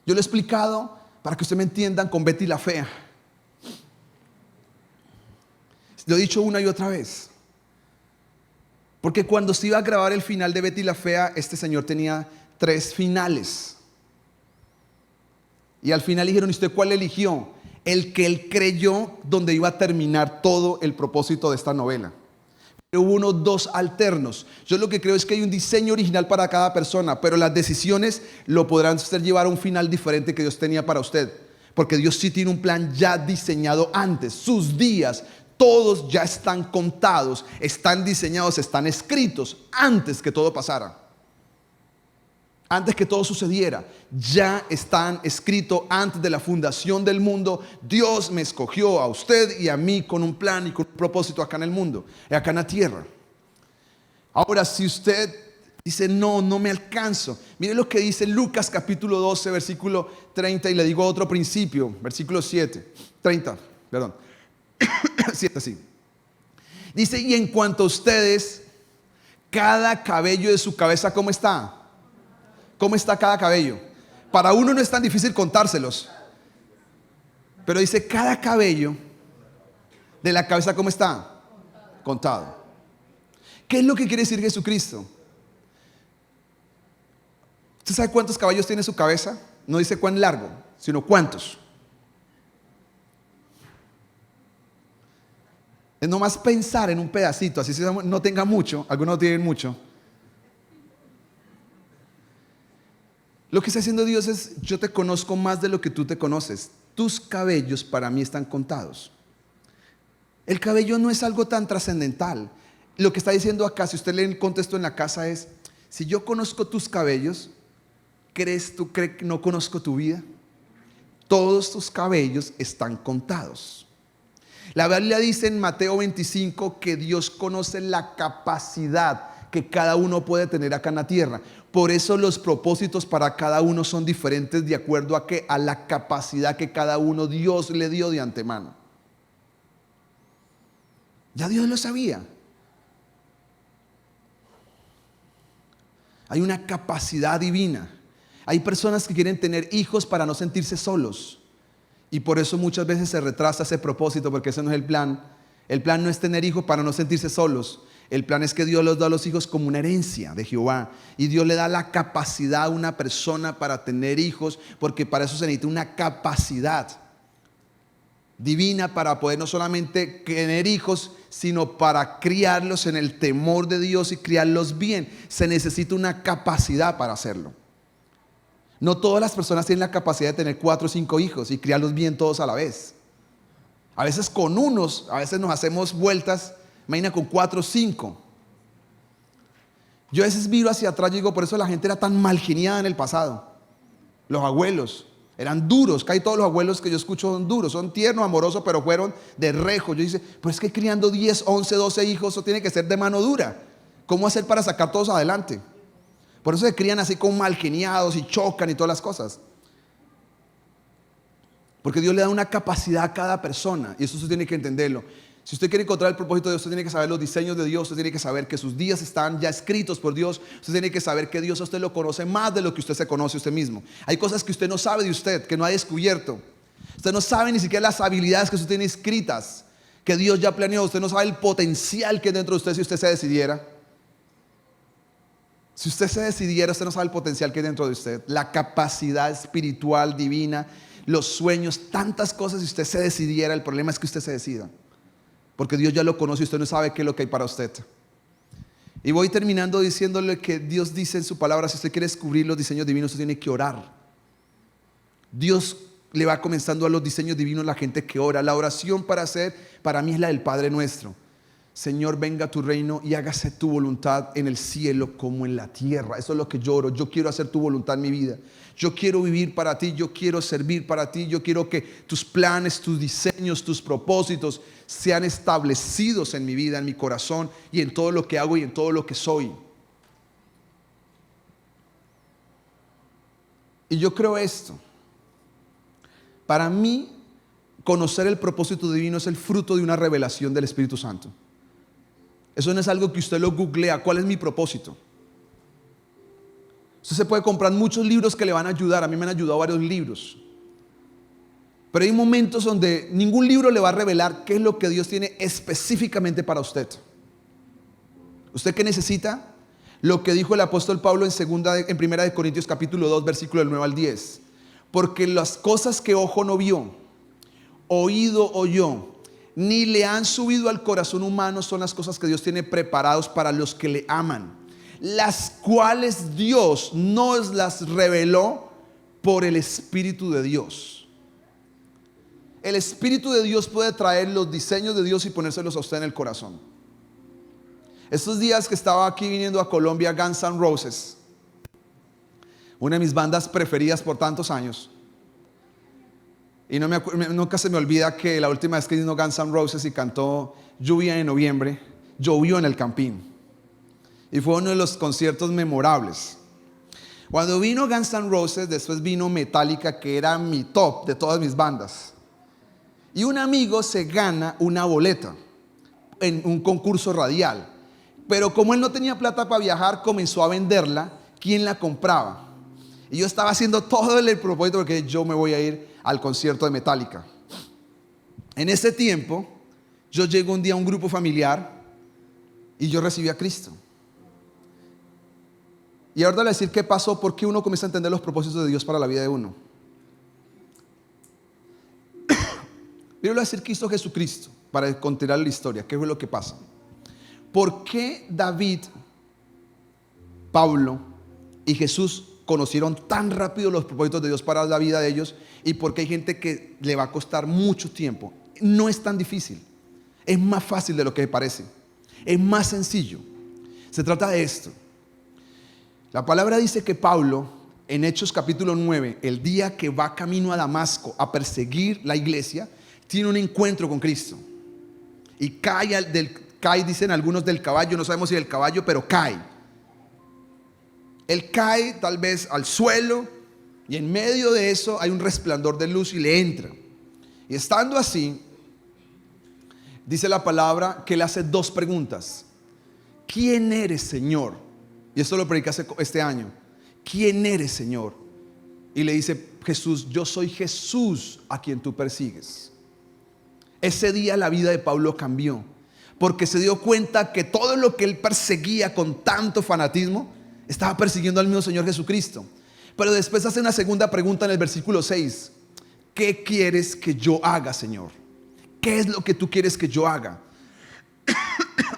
Yo lo he explicado para que ustedes me entiendan con Betty la Fea. Lo he dicho una y otra vez. Porque cuando se iba a grabar el final de Betty la Fea, este señor tenía 3 finales. Y al final dijeron: ¿y usted cuál eligió? El que él creyó, donde iba a terminar todo el propósito de esta novela. Pero hubo unos 2 alternos. Yo lo que creo es que hay un diseño original para cada persona, pero las decisiones lo podrán usted llevar a un final diferente que Dios tenía para usted. Porque Dios sí tiene un plan ya diseñado antes. Sus días, todos ya están contados, están diseñados, están escritos antes que todo pasara. Antes que todo sucediera, ya están escritos antes de la fundación del mundo. Dios me escogió a usted y a mí con un plan y con un propósito acá en el mundo, acá en la tierra. Ahora, si usted dice: no me alcanzo, mire lo que dice Lucas capítulo 12, versículo 30, y le digo otro principio, versículo 30, 7, sí. Dice: y en cuanto a ustedes, cada cabello de su cabeza, ¿cómo está? ¿Cómo está cada cabello? Para uno no es tan difícil contárselos, pero dice: cada cabello de la cabeza, ¿cómo está? Contado. ¿Qué es lo que quiere decir Jesucristo? ¿Usted sabe cuántos cabellos tiene su cabeza? No dice cuán largo, sino cuántos. Es nomás pensar en un pedacito, así no tenga mucho, algunos no tienen mucho. Lo que está haciendo Dios es: yo te conozco más de lo que tú te conoces. Tus cabellos para mí están contados. El cabello no es algo tan trascendental. Lo que está diciendo acá, si usted lee el contexto en la casa, es: si yo conozco tus cabellos, ¿crees que no conozco tu vida? Todos tus cabellos están contados. La Biblia dice en Mateo 25 que Dios conoce la capacidad que cada uno puede tener acá en la tierra. Por eso los propósitos para cada uno son diferentes de acuerdo a la capacidad que cada uno Dios le dio de antemano. Ya Dios lo sabía. Hay una capacidad divina. Hay personas que quieren tener hijos para no sentirse solos, y por eso muchas veces se retrasa ese propósito, porque ese no es el plan. El plan no es tener hijos para no sentirse solos. El plan es que Dios los da a los hijos como una herencia de Jehová, y Dios le da la capacidad a una persona para tener hijos, porque para eso se necesita una capacidad divina para poder no solamente tener hijos, sino para criarlos en el temor de Dios y criarlos bien. Se necesita una capacidad para hacerlo. No todas las personas tienen la capacidad de tener 4 o 5 hijos y criarlos bien todos a la vez. A veces con unos, a veces nos hacemos vueltas. Imagina con 4 o 5. Yo a veces miro hacia atrás y digo: por eso la gente era tan mal geniada en el pasado. Los abuelos. Eran duros, casi todos los abuelos que yo escucho son duros, son tiernos, amorosos, pero fueron de rejo. Yo dice, pues es que criando 10, 11, 12 hijos, eso tiene que ser de mano dura. ¿Cómo hacer para sacar todos adelante? Por eso se crían así como malgeniados y chocan y todas las cosas. Porque Dios le da una capacidad a cada persona y eso usted tiene que entenderlo. Si usted quiere encontrar el propósito de Dios, usted tiene que saber los diseños de Dios, usted tiene que saber que sus días están ya escritos por Dios, usted tiene que saber que Dios a usted lo conoce más de lo que usted se conoce a usted mismo. Hay cosas que usted no sabe de usted, que no ha descubierto. Usted no sabe ni siquiera las habilidades que usted tiene escritas, que Dios ya planeó. Usted no sabe el potencial que hay dentro de usted si usted se decidiera. Si usted se decidiera, usted no sabe el potencial que hay dentro de usted, la capacidad espiritual, divina, los sueños, tantas cosas. Si usted se decidiera, el problema es que usted se decida. Porque Dios ya lo conoce y usted no sabe qué es lo que hay para usted. Y voy terminando diciéndole que Dios dice en su palabra, si usted quiere descubrir los diseños divinos, usted tiene que orar. Dios le va comenzando a los diseños divinos a la gente que ora. La oración para mí es la del Padre Nuestro. Señor, venga a tu reino y hágase tu voluntad en el cielo como en la tierra. Eso es lo que yo oro. Yo quiero hacer tu voluntad en mi vida. Yo quiero vivir para ti, yo quiero servir para ti. Yo quiero que tus planes, tus diseños, tus propósitos sean establecidos en mi vida, en mi corazón y en todo lo que hago y en todo lo que soy. Y yo creo esto. Para mí, conocer el propósito divino es el fruto de una revelación del Espíritu Santo. Eso no es algo que usted lo googlea. ¿Cuál es mi propósito? Usted se puede comprar muchos libros que le van a ayudar. A mí me han ayudado varios libros. Pero hay momentos donde ningún libro le va a revelar qué es lo que Dios tiene específicamente para usted. ¿Usted qué necesita? Lo que dijo el apóstol Pablo en primera de Corintios capítulo 2, versículo del 9 al 10. Porque las cosas que ojo no vio, oído oyó, ni le han subido al corazón humano son las cosas que Dios tiene preparados para los que le aman, las cuales Dios nos las reveló por el Espíritu de Dios. El Espíritu de Dios puede traer los diseños de Dios y ponérselos a usted en el corazón. Estos días que estaba aquí viniendo a Colombia, Guns N' Roses, una de mis bandas preferidas por tantos años. Y nunca se me olvida que la última vez que vino Guns N' Roses y cantó Lluvia en Noviembre, llovió en el Campín. Y fue uno de los conciertos memorables. Cuando vino Guns N' Roses, después vino Metallica, que era mi top de todas mis bandas. Y un amigo se gana una boleta en un concurso radial. Pero como él no tenía plata para viajar, comenzó a venderla. ¿Quién la compraba? Y yo estaba haciendo todo el propósito porque yo me voy a ir al concierto de Metallica. En ese tiempo, yo llego un día a un grupo familiar y yo recibí a Cristo. Y ahora le voy a decir qué pasó, por qué uno comienza a entender los propósitos de Dios para la vida de uno. Pero le voy a decir qué hizo Jesucristo para continuar la historia, qué fue lo que pasa. ¿Por qué David, Pablo y Jesús conocieron tan rápido los propósitos de Dios para la vida de ellos? Y porque hay gente que le va a costar mucho tiempo. No es tan difícil, es más fácil de lo que parece, es más sencillo. Se trata de esto. La palabra dice que Pablo, en Hechos capítulo 9, el día que va camino a Damasco a perseguir la iglesia, tiene un encuentro con Cristo y cae, dicen algunos, del caballo. No sabemos si del caballo, pero cae. Él cae tal vez al suelo y en medio de eso hay un resplandor de luz y le entra. Y estando así, dice la palabra que le hace dos preguntas. ¿Quién eres, Señor? Y esto lo prediqué este año. ¿Quién eres, Señor? Y le dice Jesús: yo soy Jesús a quien tú persigues. Ese día la vida de Pablo cambió, porque se dio cuenta que todo lo que él perseguía con tanto fanatismo estaba persiguiendo al mismo Señor Jesucristo. Pero después hace una segunda pregunta en el versículo 6. ¿Qué quieres que yo haga, Señor? ¿Qué es lo que tú quieres que yo haga?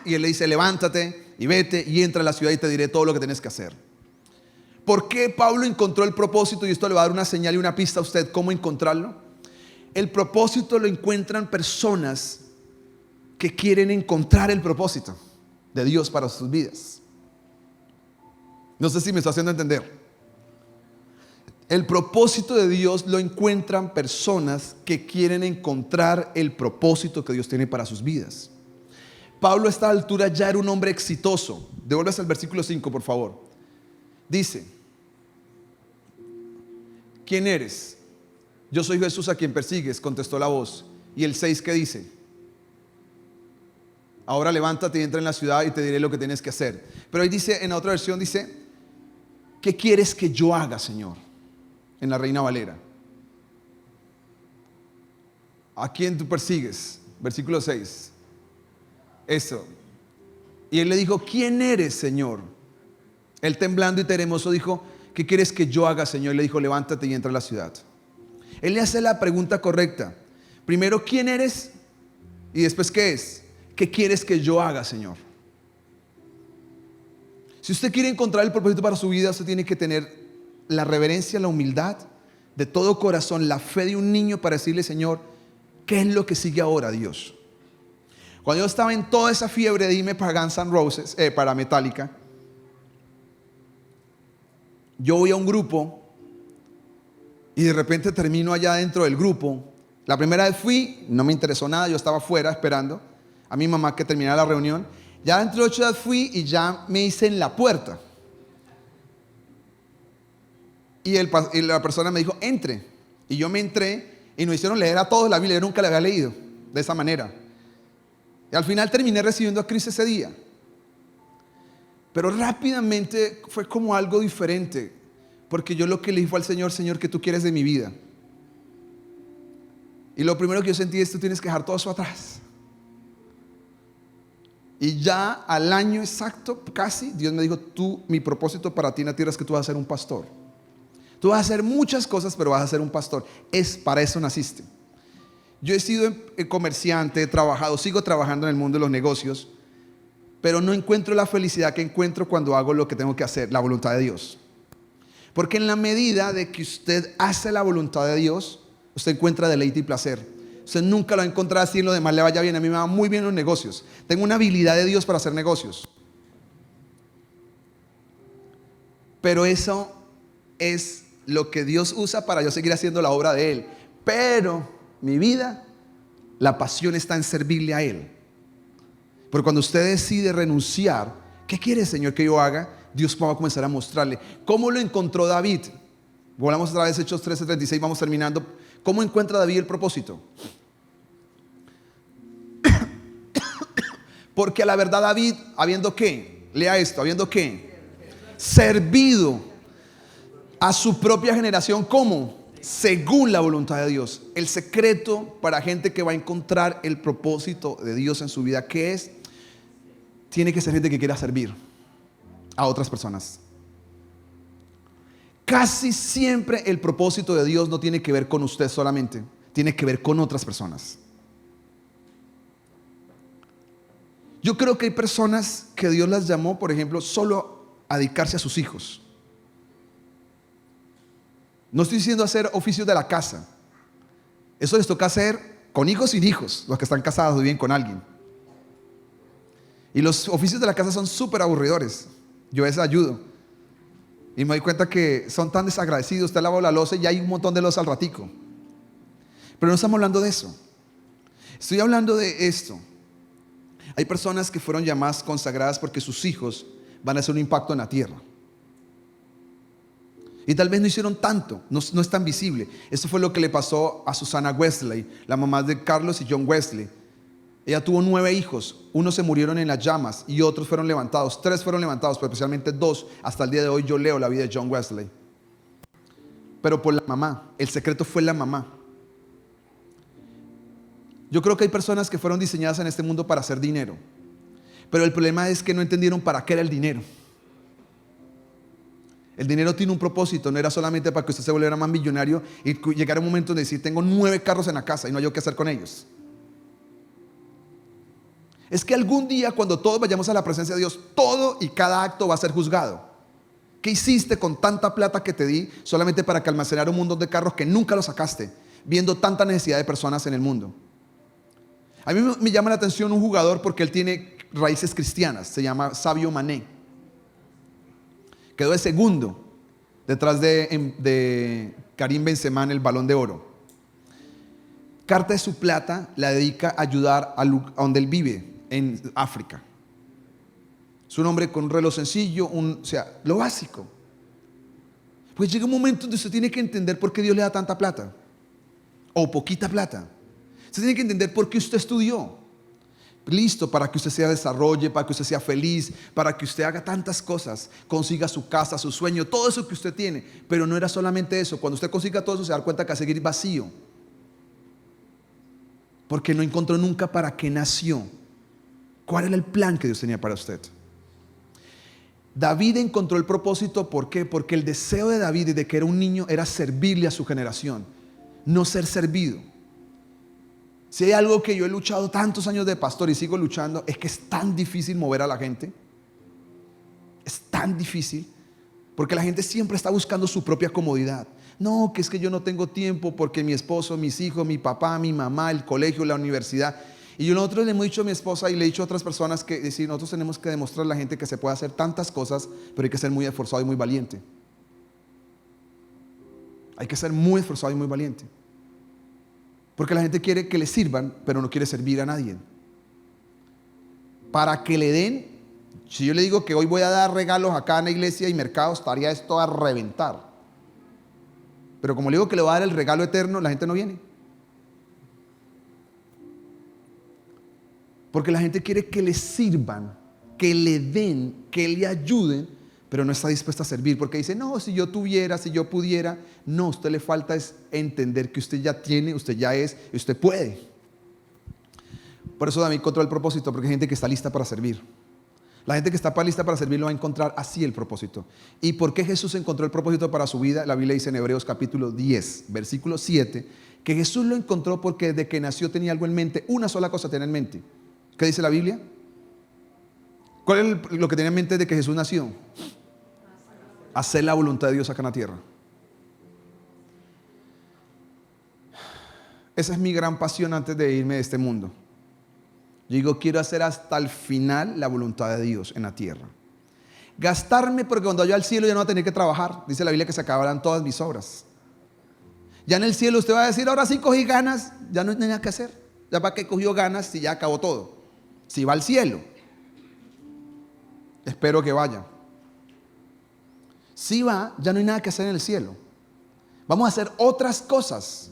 Y él le dice: levántate y vete y entra a la ciudad y te diré todo lo que tienes que hacer. ¿Por qué Pablo encontró el propósito? Y esto le va a dar una señal y una pista a usted cómo encontrarlo. El propósito lo encuentran personas que quieren encontrar el propósito de Dios para sus vidas. No sé si me está haciendo entender. El propósito de Dios lo encuentran personas que quieren encontrar el propósito que Dios tiene para sus vidas. Pablo a esta altura ya era un hombre exitoso. Devuélvase al versículo 5, por favor. Dice: ¿quién eres? Yo soy Jesús a quien persigues, contestó la voz. Y el 6, ¿qué dice? Ahora levántate y entra en la ciudad y te diré lo que tienes que hacer. Pero ahí dice, en la otra versión dice: ¿qué quieres que yo haga, Señor? En la Reina Valera. ¿A quién tú persigues? Versículo 6. Eso. Y él le dijo: ¿quién eres, Señor? Él, temblando y temeroso, dijo: ¿qué quieres que yo haga, Señor? Y le dijo: levántate y entra a la ciudad. Él le hace la pregunta correcta. Primero, ¿quién eres? Y después, ¿qué es? ¿Qué quieres que yo haga, Señor? Si usted quiere encontrar el propósito para su vida, usted tiene que tener la reverencia, la humildad de todo corazón, la fe de un niño para decirle: Señor, ¿qué es lo que sigue ahora, Dios? Cuando yo estaba en toda esa fiebre de irme para Guns N' Roses, para Metallica, yo voy a un grupo y de repente termino allá dentro del grupo. La primera vez fui, no me interesó nada, yo estaba afuera esperando a mi mamá que terminara la reunión. Ya dentro de 8 días fui y ya me hice en la puerta. Y la persona me dijo: entre. Y yo me entré y nos hicieron leer a todos la Biblia. Yo nunca la había leído de esa manera. Y al final terminé recibiendo a Cristo ese día. Pero rápidamente fue como algo diferente, porque yo lo que le dije fue al Señor: Señor, ¿qué tú quieres de mi vida? Y lo primero que yo sentí es: tú tienes que dejar todo eso atrás. Y ya al año exacto, casi, Dios me dijo: mi propósito para ti en la tierra es que tú vas a ser un pastor. Tú vas a hacer muchas cosas, pero vas a ser un pastor. Para eso naciste. Yo he sido comerciante, he trabajado, sigo trabajando en el mundo de los negocios, pero no encuentro la felicidad que encuentro cuando hago lo que tengo que hacer, la voluntad de Dios. Porque en la medida de que usted hace la voluntad de Dios, usted encuentra deleite y placer. Usted nunca lo va a encontrar así en lo demás le vaya bien. A mí me va muy bien en los negocios. Tengo una habilidad de Dios para hacer negocios. Pero eso es lo que Dios usa para yo seguir haciendo la obra de Él. Pero mi vida, la pasión está en servirle a Él. Porque cuando usted decide renunciar, ¿qué quiere, Señor, que yo haga? Dios va a comenzar a mostrarle. ¿Cómo lo encontró David? Volvamos otra vez, Hechos 13:36, vamos terminando. ¿Cómo encuentra David el propósito? Porque a la verdad David, habiendo ¿qué? Lea esto, habiendo ¿qué? Servido a su propia generación. ¿Cómo? Según la voluntad de Dios. El secreto para gente que va a encontrar el propósito de Dios en su vida, ¿qué es? Tiene que ser gente que quiera servir a otras personas. Casi siempre el propósito de Dios no tiene que ver con usted solamente, tiene que ver con otras personas. Yo creo que hay personas que Dios las llamó, por ejemplo, solo a dedicarse a sus hijos. No estoy diciendo hacer oficios de la casa. Eso les toca hacer con hijos y sin hijos, los que están casados o viven con alguien. Y los oficios de la casa son súper aburridores. Yo a veces ayudo y me doy cuenta que son tan desagradecidos. Usted lava la loza y ya hay un montón de loza al ratico. Pero no estamos hablando de eso. Estoy hablando de esto. Hay personas que fueron llamadas consagradas porque sus hijos van a hacer un impacto en la tierra. Y tal vez no hicieron tanto, no es tan visible. Esto fue lo que le pasó a Susana Wesley, la mamá de Carlos y John Wesley. Ella tuvo 9 hijos, unos se murieron en las llamas y otros fueron levantados. 3 fueron levantados, pero especialmente 2. Hasta el día de hoy yo leo la vida de John Wesley. Pero por la mamá, el secreto fue la mamá. Yo creo que hay personas que fueron diseñadas en este mundo para hacer dinero, pero el problema es que no entendieron para qué era el dinero. El dinero tiene un propósito, no era solamente para que usted se volviera más millonario y llegara un momento de decir: tengo 9 carros en la casa y no hay yo qué hacer con ellos. Es que algún día, cuando todos vayamos a la presencia de Dios, todo y cada acto va a ser juzgado. ¿Qué hiciste con tanta plata que te di solamente para que almacenara un montón de carros que nunca los sacaste, viendo tanta necesidad de personas en el mundo? A mí me llama la atención un jugador porque él tiene raíces cristianas, se llama Sadio Mané. Quedó de segundo detrás de Karim Benzema en el Balón de Oro. Parte de su plata la dedica a ayudar a donde él vive, en África. Es un hombre con un reloj sencillo, o sea, lo básico. Pues llega un momento donde usted tiene que entender por qué Dios le da tanta plata o poquita plata. Usted tiene que entender por qué usted estudió. Listo, para que usted se desarrolle, para que usted sea feliz, para que usted haga tantas cosas, consiga su casa, su sueño, todo eso que usted tiene. Pero no era solamente eso. Cuando usted consiga todo eso, se da cuenta que va a seguir vacío, porque no encontró nunca para qué nació. ¿Cuál era el plan que Dios tenía para usted? David encontró el propósito. ¿Por qué? Porque el deseo de David desde que era un niño era servirle a su generación, no ser servido. Si hay algo que yo he luchado tantos años de pastor y sigo luchando, es que es tan difícil mover a la gente. Es tan difícil porque la gente siempre está buscando su propia comodidad. No, que es que yo no tengo tiempo porque mi esposo, mis hijos, mi papá, mi mamá, el colegio, la universidad. Y nosotros le hemos dicho a mi esposa y le he dicho a otras personas que nosotros tenemos que demostrar a la gente que se puede hacer tantas cosas, pero hay que ser muy esforzado y muy valiente. Hay que ser muy esforzado y muy valiente. Porque la gente quiere que le sirvan, pero no quiere servir a nadie. Para que le den, si yo le digo que hoy voy a dar regalos acá en la iglesia y mercados, estaría esto a reventar. Pero como le digo que le voy a dar el regalo eterno, la gente no viene. Porque la gente quiere que le sirvan, que le den, que le ayuden, pero no está dispuesta a servir. Porque dice, no, si yo tuviera, si yo pudiera. No, a usted le falta es entender que usted ya tiene, usted ya es, y usted puede. Por eso David encontró el propósito, porque hay gente que está lista para servir. La gente que está lista para servir lo va a encontrar así el propósito. ¿Y por qué Jesús encontró el propósito para su vida? La Biblia dice en Hebreos capítulo 10, versículo 7, que Jesús lo encontró porque desde que nació tenía algo en mente. Una sola cosa tenía en mente. ¿Qué dice la Biblia? ¿Cuál es lo que tenía en mente de que Jesús nació? Hacer la voluntad de Dios acá en la tierra. Esa es mi gran pasión antes de irme de este mundo. Yo digo, quiero hacer hasta el final la voluntad de Dios en la tierra. Gastarme, porque cuando vaya al cielo ya no va a tener que trabajar. Dice la Biblia que se acabarán todas mis obras. Ya en el cielo usted va a decir, ahora sí cogí ganas, ya no hay nada que hacer. Ya para qué cogió ganas si ya acabó todo. Si va al cielo. Espero que vaya. Si va, ya no hay nada que hacer en el cielo. Vamos a hacer otras cosas.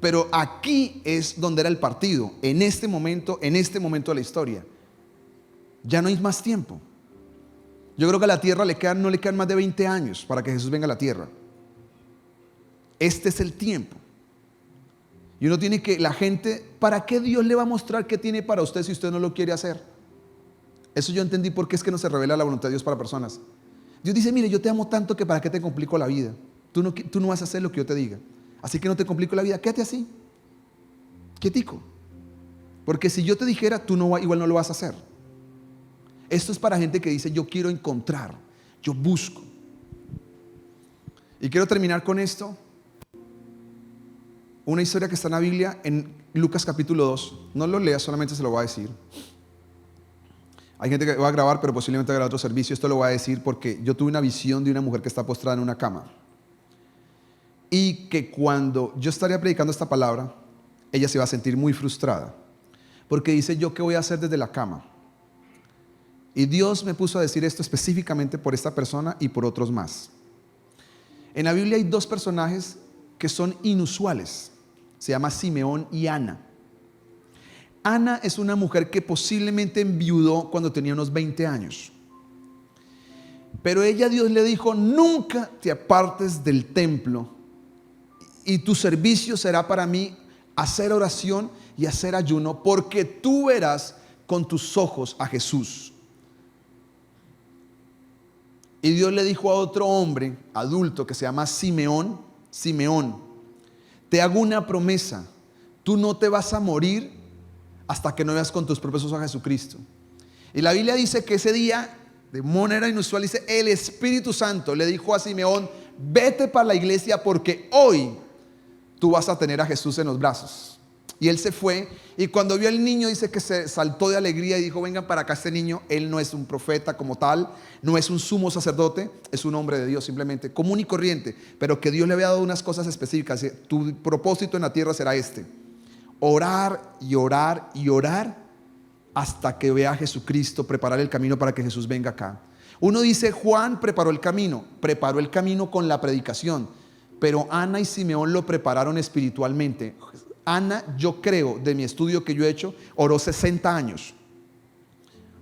Pero aquí es donde era el partido. En este momento de la historia. Ya no hay más tiempo. Yo creo que a la tierra no le quedan más de 20 años para que Jesús venga a la tierra. Este es el tiempo. Y uno tiene que, la gente, ¿para qué Dios le va a mostrar qué tiene para usted si usted no lo quiere hacer? Eso yo entendí por qué es que no se revela la voluntad de Dios para personas. Dios dice, mire, yo te amo tanto que para qué te complico la vida. Tú no vas a hacer lo que yo te diga. Así que no te complico la vida, quédate así, quietico. Porque si yo te dijera, tú igual no lo vas a hacer. Esto es para gente que dice, yo quiero encontrar, yo busco. Y quiero terminar con esto. Una historia que está en la Biblia, en Lucas capítulo 2. No lo leas, solamente se lo voy a decir. Hay gente que va a grabar, pero posiblemente haga otro servicio. Esto lo voy a decir porque yo tuve una visión de una mujer que está postrada en una cama. Y que cuando yo estaría predicando esta palabra, ella se va a sentir muy frustrada. Porque dice, ¿yo qué voy a hacer desde la cama? Y Dios me puso a decir esto específicamente por esta persona y por otros más. En la Biblia hay dos personajes que son inusuales. Se llama Simeón y Ana. Ana es una mujer que posiblemente enviudó cuando tenía unos 20 años. Pero Dios le dijo, nunca te apartes del templo. Y tu servicio será para mí hacer oración y hacer ayuno, porque tú verás con tus ojos a Jesús. Y Dios le dijo a otro hombre adulto que se llama Simeón, Simeón, te hago una promesa, tú no te vas a morir hasta que no veas con tus propios ojos a Jesucristo. Y la Biblia dice que ese día, de manera inusual, dice, el Espíritu Santo le dijo a Simeón, vete para la iglesia porque hoy tú vas a tener a Jesús en los brazos. Y él se fue, y cuando vio al niño dice que se saltó de alegría y dijo: vengan para acá, este niño, él no es un profeta como tal, no es un sumo sacerdote, es un hombre de Dios simplemente, común y corriente, pero que Dios le había dado unas cosas específicas. Tu propósito en la tierra será este: orar y orar y orar hasta que vea a Jesucristo, preparar el camino para que Jesús venga acá. Uno dice: Juan preparó el camino con la predicación, pero Ana y Simeón lo prepararon espiritualmente. Ana, yo creo, de mi estudio que yo he hecho, oró 60 años.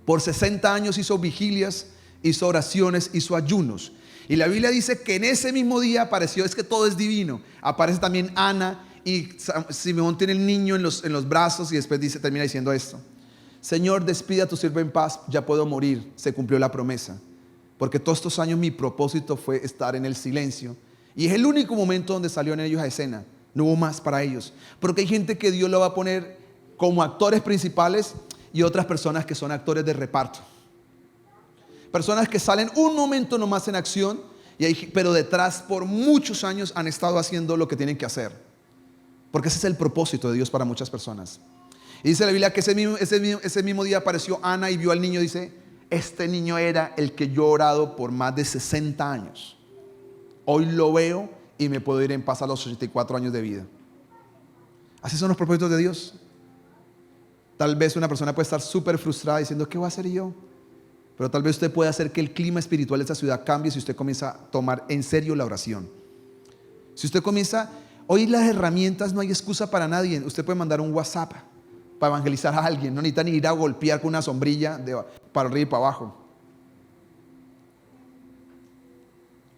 Por 60 años hizo vigilias, hizo oraciones, hizo ayunos. Y la Biblia dice que en ese mismo día apareció, es que todo es divino, aparece también Ana, y Simeón tiene el niño en los brazos, y después termina diciendo esto: Señor, despide a tu siervo en paz, ya puedo morir, se cumplió la promesa. Porque todos estos años mi propósito fue estar en el silencio, y es el único momento donde salieron ellos a escena. No hubo más para ellos, porque hay gente que Dios lo va a poner como actores principales y otras personas que son actores de reparto. Personas que salen un momento nomás en acción, pero detrás por muchos años han estado haciendo lo que tienen que hacer, porque ese es el propósito de Dios para muchas personas. Y dice la Biblia que ese mismo día apareció Ana y vio al niño. Dice: este niño era el que yo he orado por más de 60 años. Hoy lo veo y me puedo ir en paz a los 84 años de vida. Así son los propósitos de Dios. Tal vez una persona puede estar súper frustrada diciendo: ¿qué voy a hacer yo? Pero tal vez usted puede hacer que el clima espiritual de esta ciudad cambie si usted comienza a tomar en serio la oración. Si usted comienza, hoy las herramientas, no hay excusa para nadie. Usted puede mandar un WhatsApp para evangelizar a alguien. No necesita ni ir a golpear con una sombrilla para arriba y para abajo.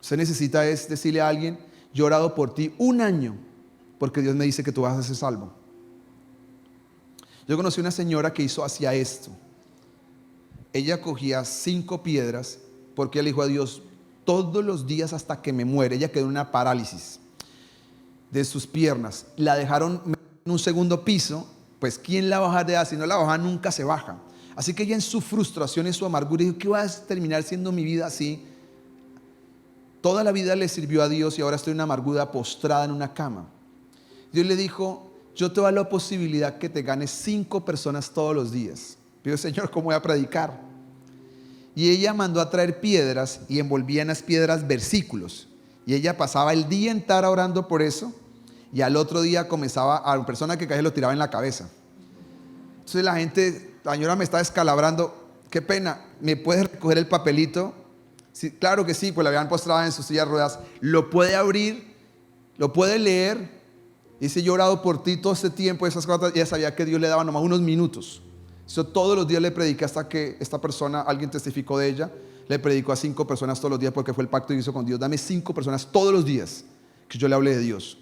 Usted necesita es decirle a alguien: yo he orado por ti un año, porque Dios me dice que tú vas a ser salvo. Yo conocí una señora que hacía esto. Ella cogía 5 piedras, porque ella le dijo a Dios: todos los días hasta que me muere. Ella quedó en una parálisis de sus piernas. La dejaron en un segundo piso. Pues ¿quién la baja de edad? Si no la baja, nunca se baja. Así que ella, en su frustración y su amargura, dijo: ¿qué va a terminar siendo mi vida así? Toda la vida le sirvió a Dios y ahora estoy en una amargura, postrada en una cama. Dios le dijo: yo te doy la posibilidad que te ganes 5 personas todos los días. Pero Señor, ¿cómo voy a predicar? Y ella mandó a traer piedras y envolvía en las piedras versículos. Y ella pasaba el día entero orando por eso. Y al otro día comenzaba a una persona que casi lo tiraba en la cabeza. Entonces la gente: la señora me está descalabrando, qué pena, ¿me puedes recoger el papelito? Sí, claro que sí, pues la habían postrado en su silla de ruedas. Lo puede abrir, lo puede leer. Dice: yo he orado por ti todo este tiempo. Esas cosas, ella sabía que Dios le daba nomás unos minutos. Todos los días le prediqué hasta que esta persona, alguien testificó de ella, le predicó a 5 personas todos los días, porque fue el pacto que hizo con Dios: dame 5 personas todos los días que yo le hable de Dios.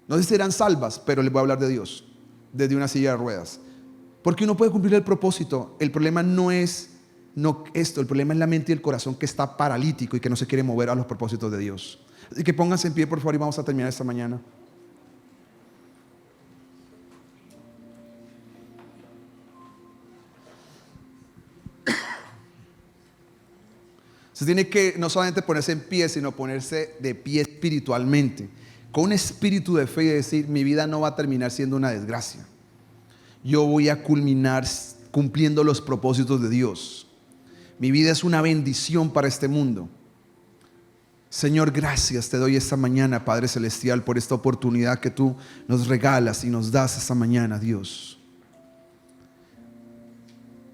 No sé si serán salvas, pero les voy a hablar de Dios desde una silla de ruedas. Porque uno puede cumplir el propósito. El problema no es esto, el problema es la mente y el corazón que está paralítico y que no se quiere mover a los propósitos de Dios. Así que pónganse en pie, por favor, y vamos a terminar esta mañana. Se tiene que no solamente ponerse en pie, sino ponerse de pie espiritualmente, con un espíritu de fe, y decir: mi vida no va a terminar siendo una desgracia. Yo voy a culminar cumpliendo los propósitos de Dios. Mi vida es una bendición para este mundo. Señor, gracias te doy esta mañana, Padre Celestial, por esta oportunidad que tú nos regalas y nos das esta mañana, Dios.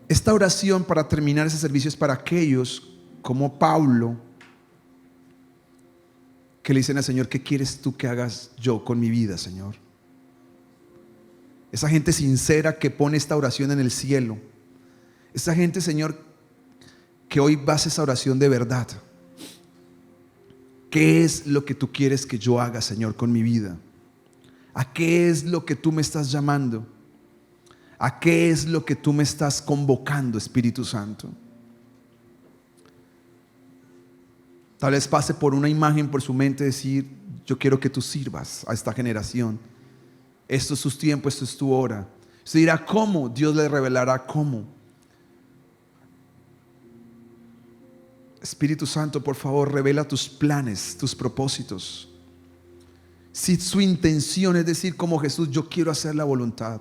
Esta oración para terminar ese servicio es para aquellos como Pablo, que le dicen al Señor: ¿qué quieres tú que hagas yo con mi vida, Señor? Esa gente sincera que pone esta oración en el cielo. Esa gente, Señor, que hoy va a hacer esa oración de verdad. ¿Qué es lo que tú quieres que yo haga, Señor, con mi vida? ¿A qué es lo que tú me estás llamando? ¿A qué es lo que tú me estás convocando, Espíritu Santo? Tal vez pase por una imagen por su mente, decir: yo quiero que tú sirvas a esta generación. Esto es tu tiempo, esto es tu hora. Se dirá: ¿cómo? Dios le revelará cómo. Espíritu Santo, por favor, revela tus planes, tus propósitos. Si su intención es decir como Jesús, yo quiero hacer la voluntad,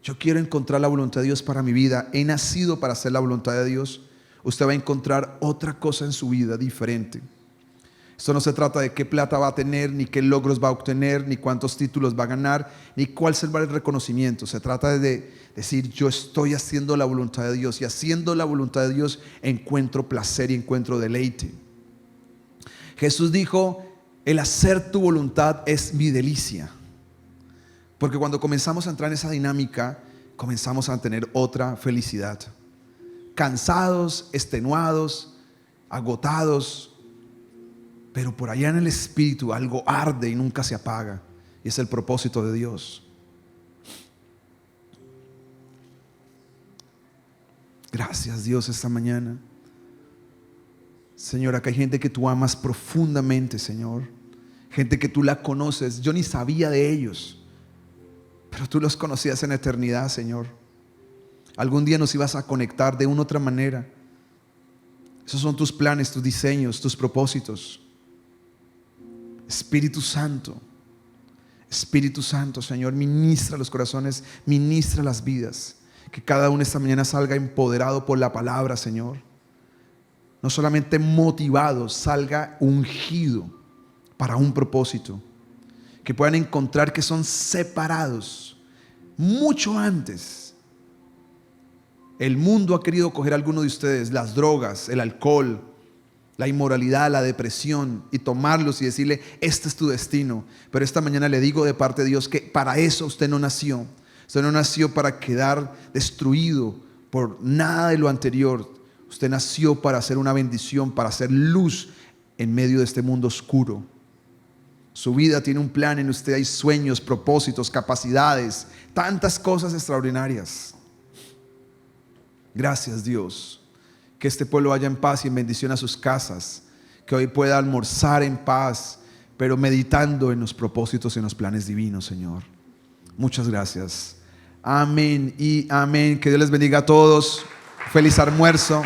yo quiero encontrar la voluntad de Dios para mi vida, he nacido para hacer la voluntad de Dios, usted va a encontrar otra cosa en su vida diferente. Esto no se trata de qué plata va a tener, ni qué logros va a obtener, ni cuántos títulos va a ganar, ni cuál será el reconocimiento. Se trata de decir, yo estoy haciendo la voluntad de Dios, y haciendo la voluntad de Dios encuentro placer y encuentro deleite. Jesús dijo, el hacer tu voluntad es mi delicia. Porque cuando comenzamos a entrar en esa dinámica, comenzamos a tener otra felicidad. Cansados, extenuados, agotados, pero por allá en el espíritu algo arde y nunca se apaga, y es el propósito de Dios. Gracias, Dios, esta mañana. Señor, acá hay gente que tú amas profundamente, Señor. Gente que tú la conoces. Yo ni sabía de ellos, pero tú los conocías en eternidad, Señor. Algún día nos ibas a conectar de una u otra manera. Esos son tus planes, tus diseños, tus propósitos. Espíritu Santo, Señor, ministra los corazones, ministra las vidas. Que cada uno esta mañana salga empoderado por la palabra, Señor. No solamente motivado, salga ungido para un propósito. Que puedan encontrar que son separados mucho antes. El mundo ha querido coger a alguno de ustedes, las drogas, el alcohol, la inmoralidad, la depresión, y tomarlos y decirle, este es tu destino. Pero esta mañana le digo de parte de Dios que para eso usted no nació. Usted no nació para quedar destruido por nada de lo anterior. Usted nació para hacer una bendición, para hacer luz en medio de este mundo oscuro. Su vida tiene un plan en usted, hay sueños, propósitos, capacidades, tantas cosas extraordinarias. Gracias, Dios. Que este pueblo vaya en paz y en bendición a sus casas. Que hoy pueda almorzar en paz, pero meditando en los propósitos y en los planes divinos, Señor. Muchas gracias. Amén y amén. Que Dios les bendiga a todos. Feliz almuerzo.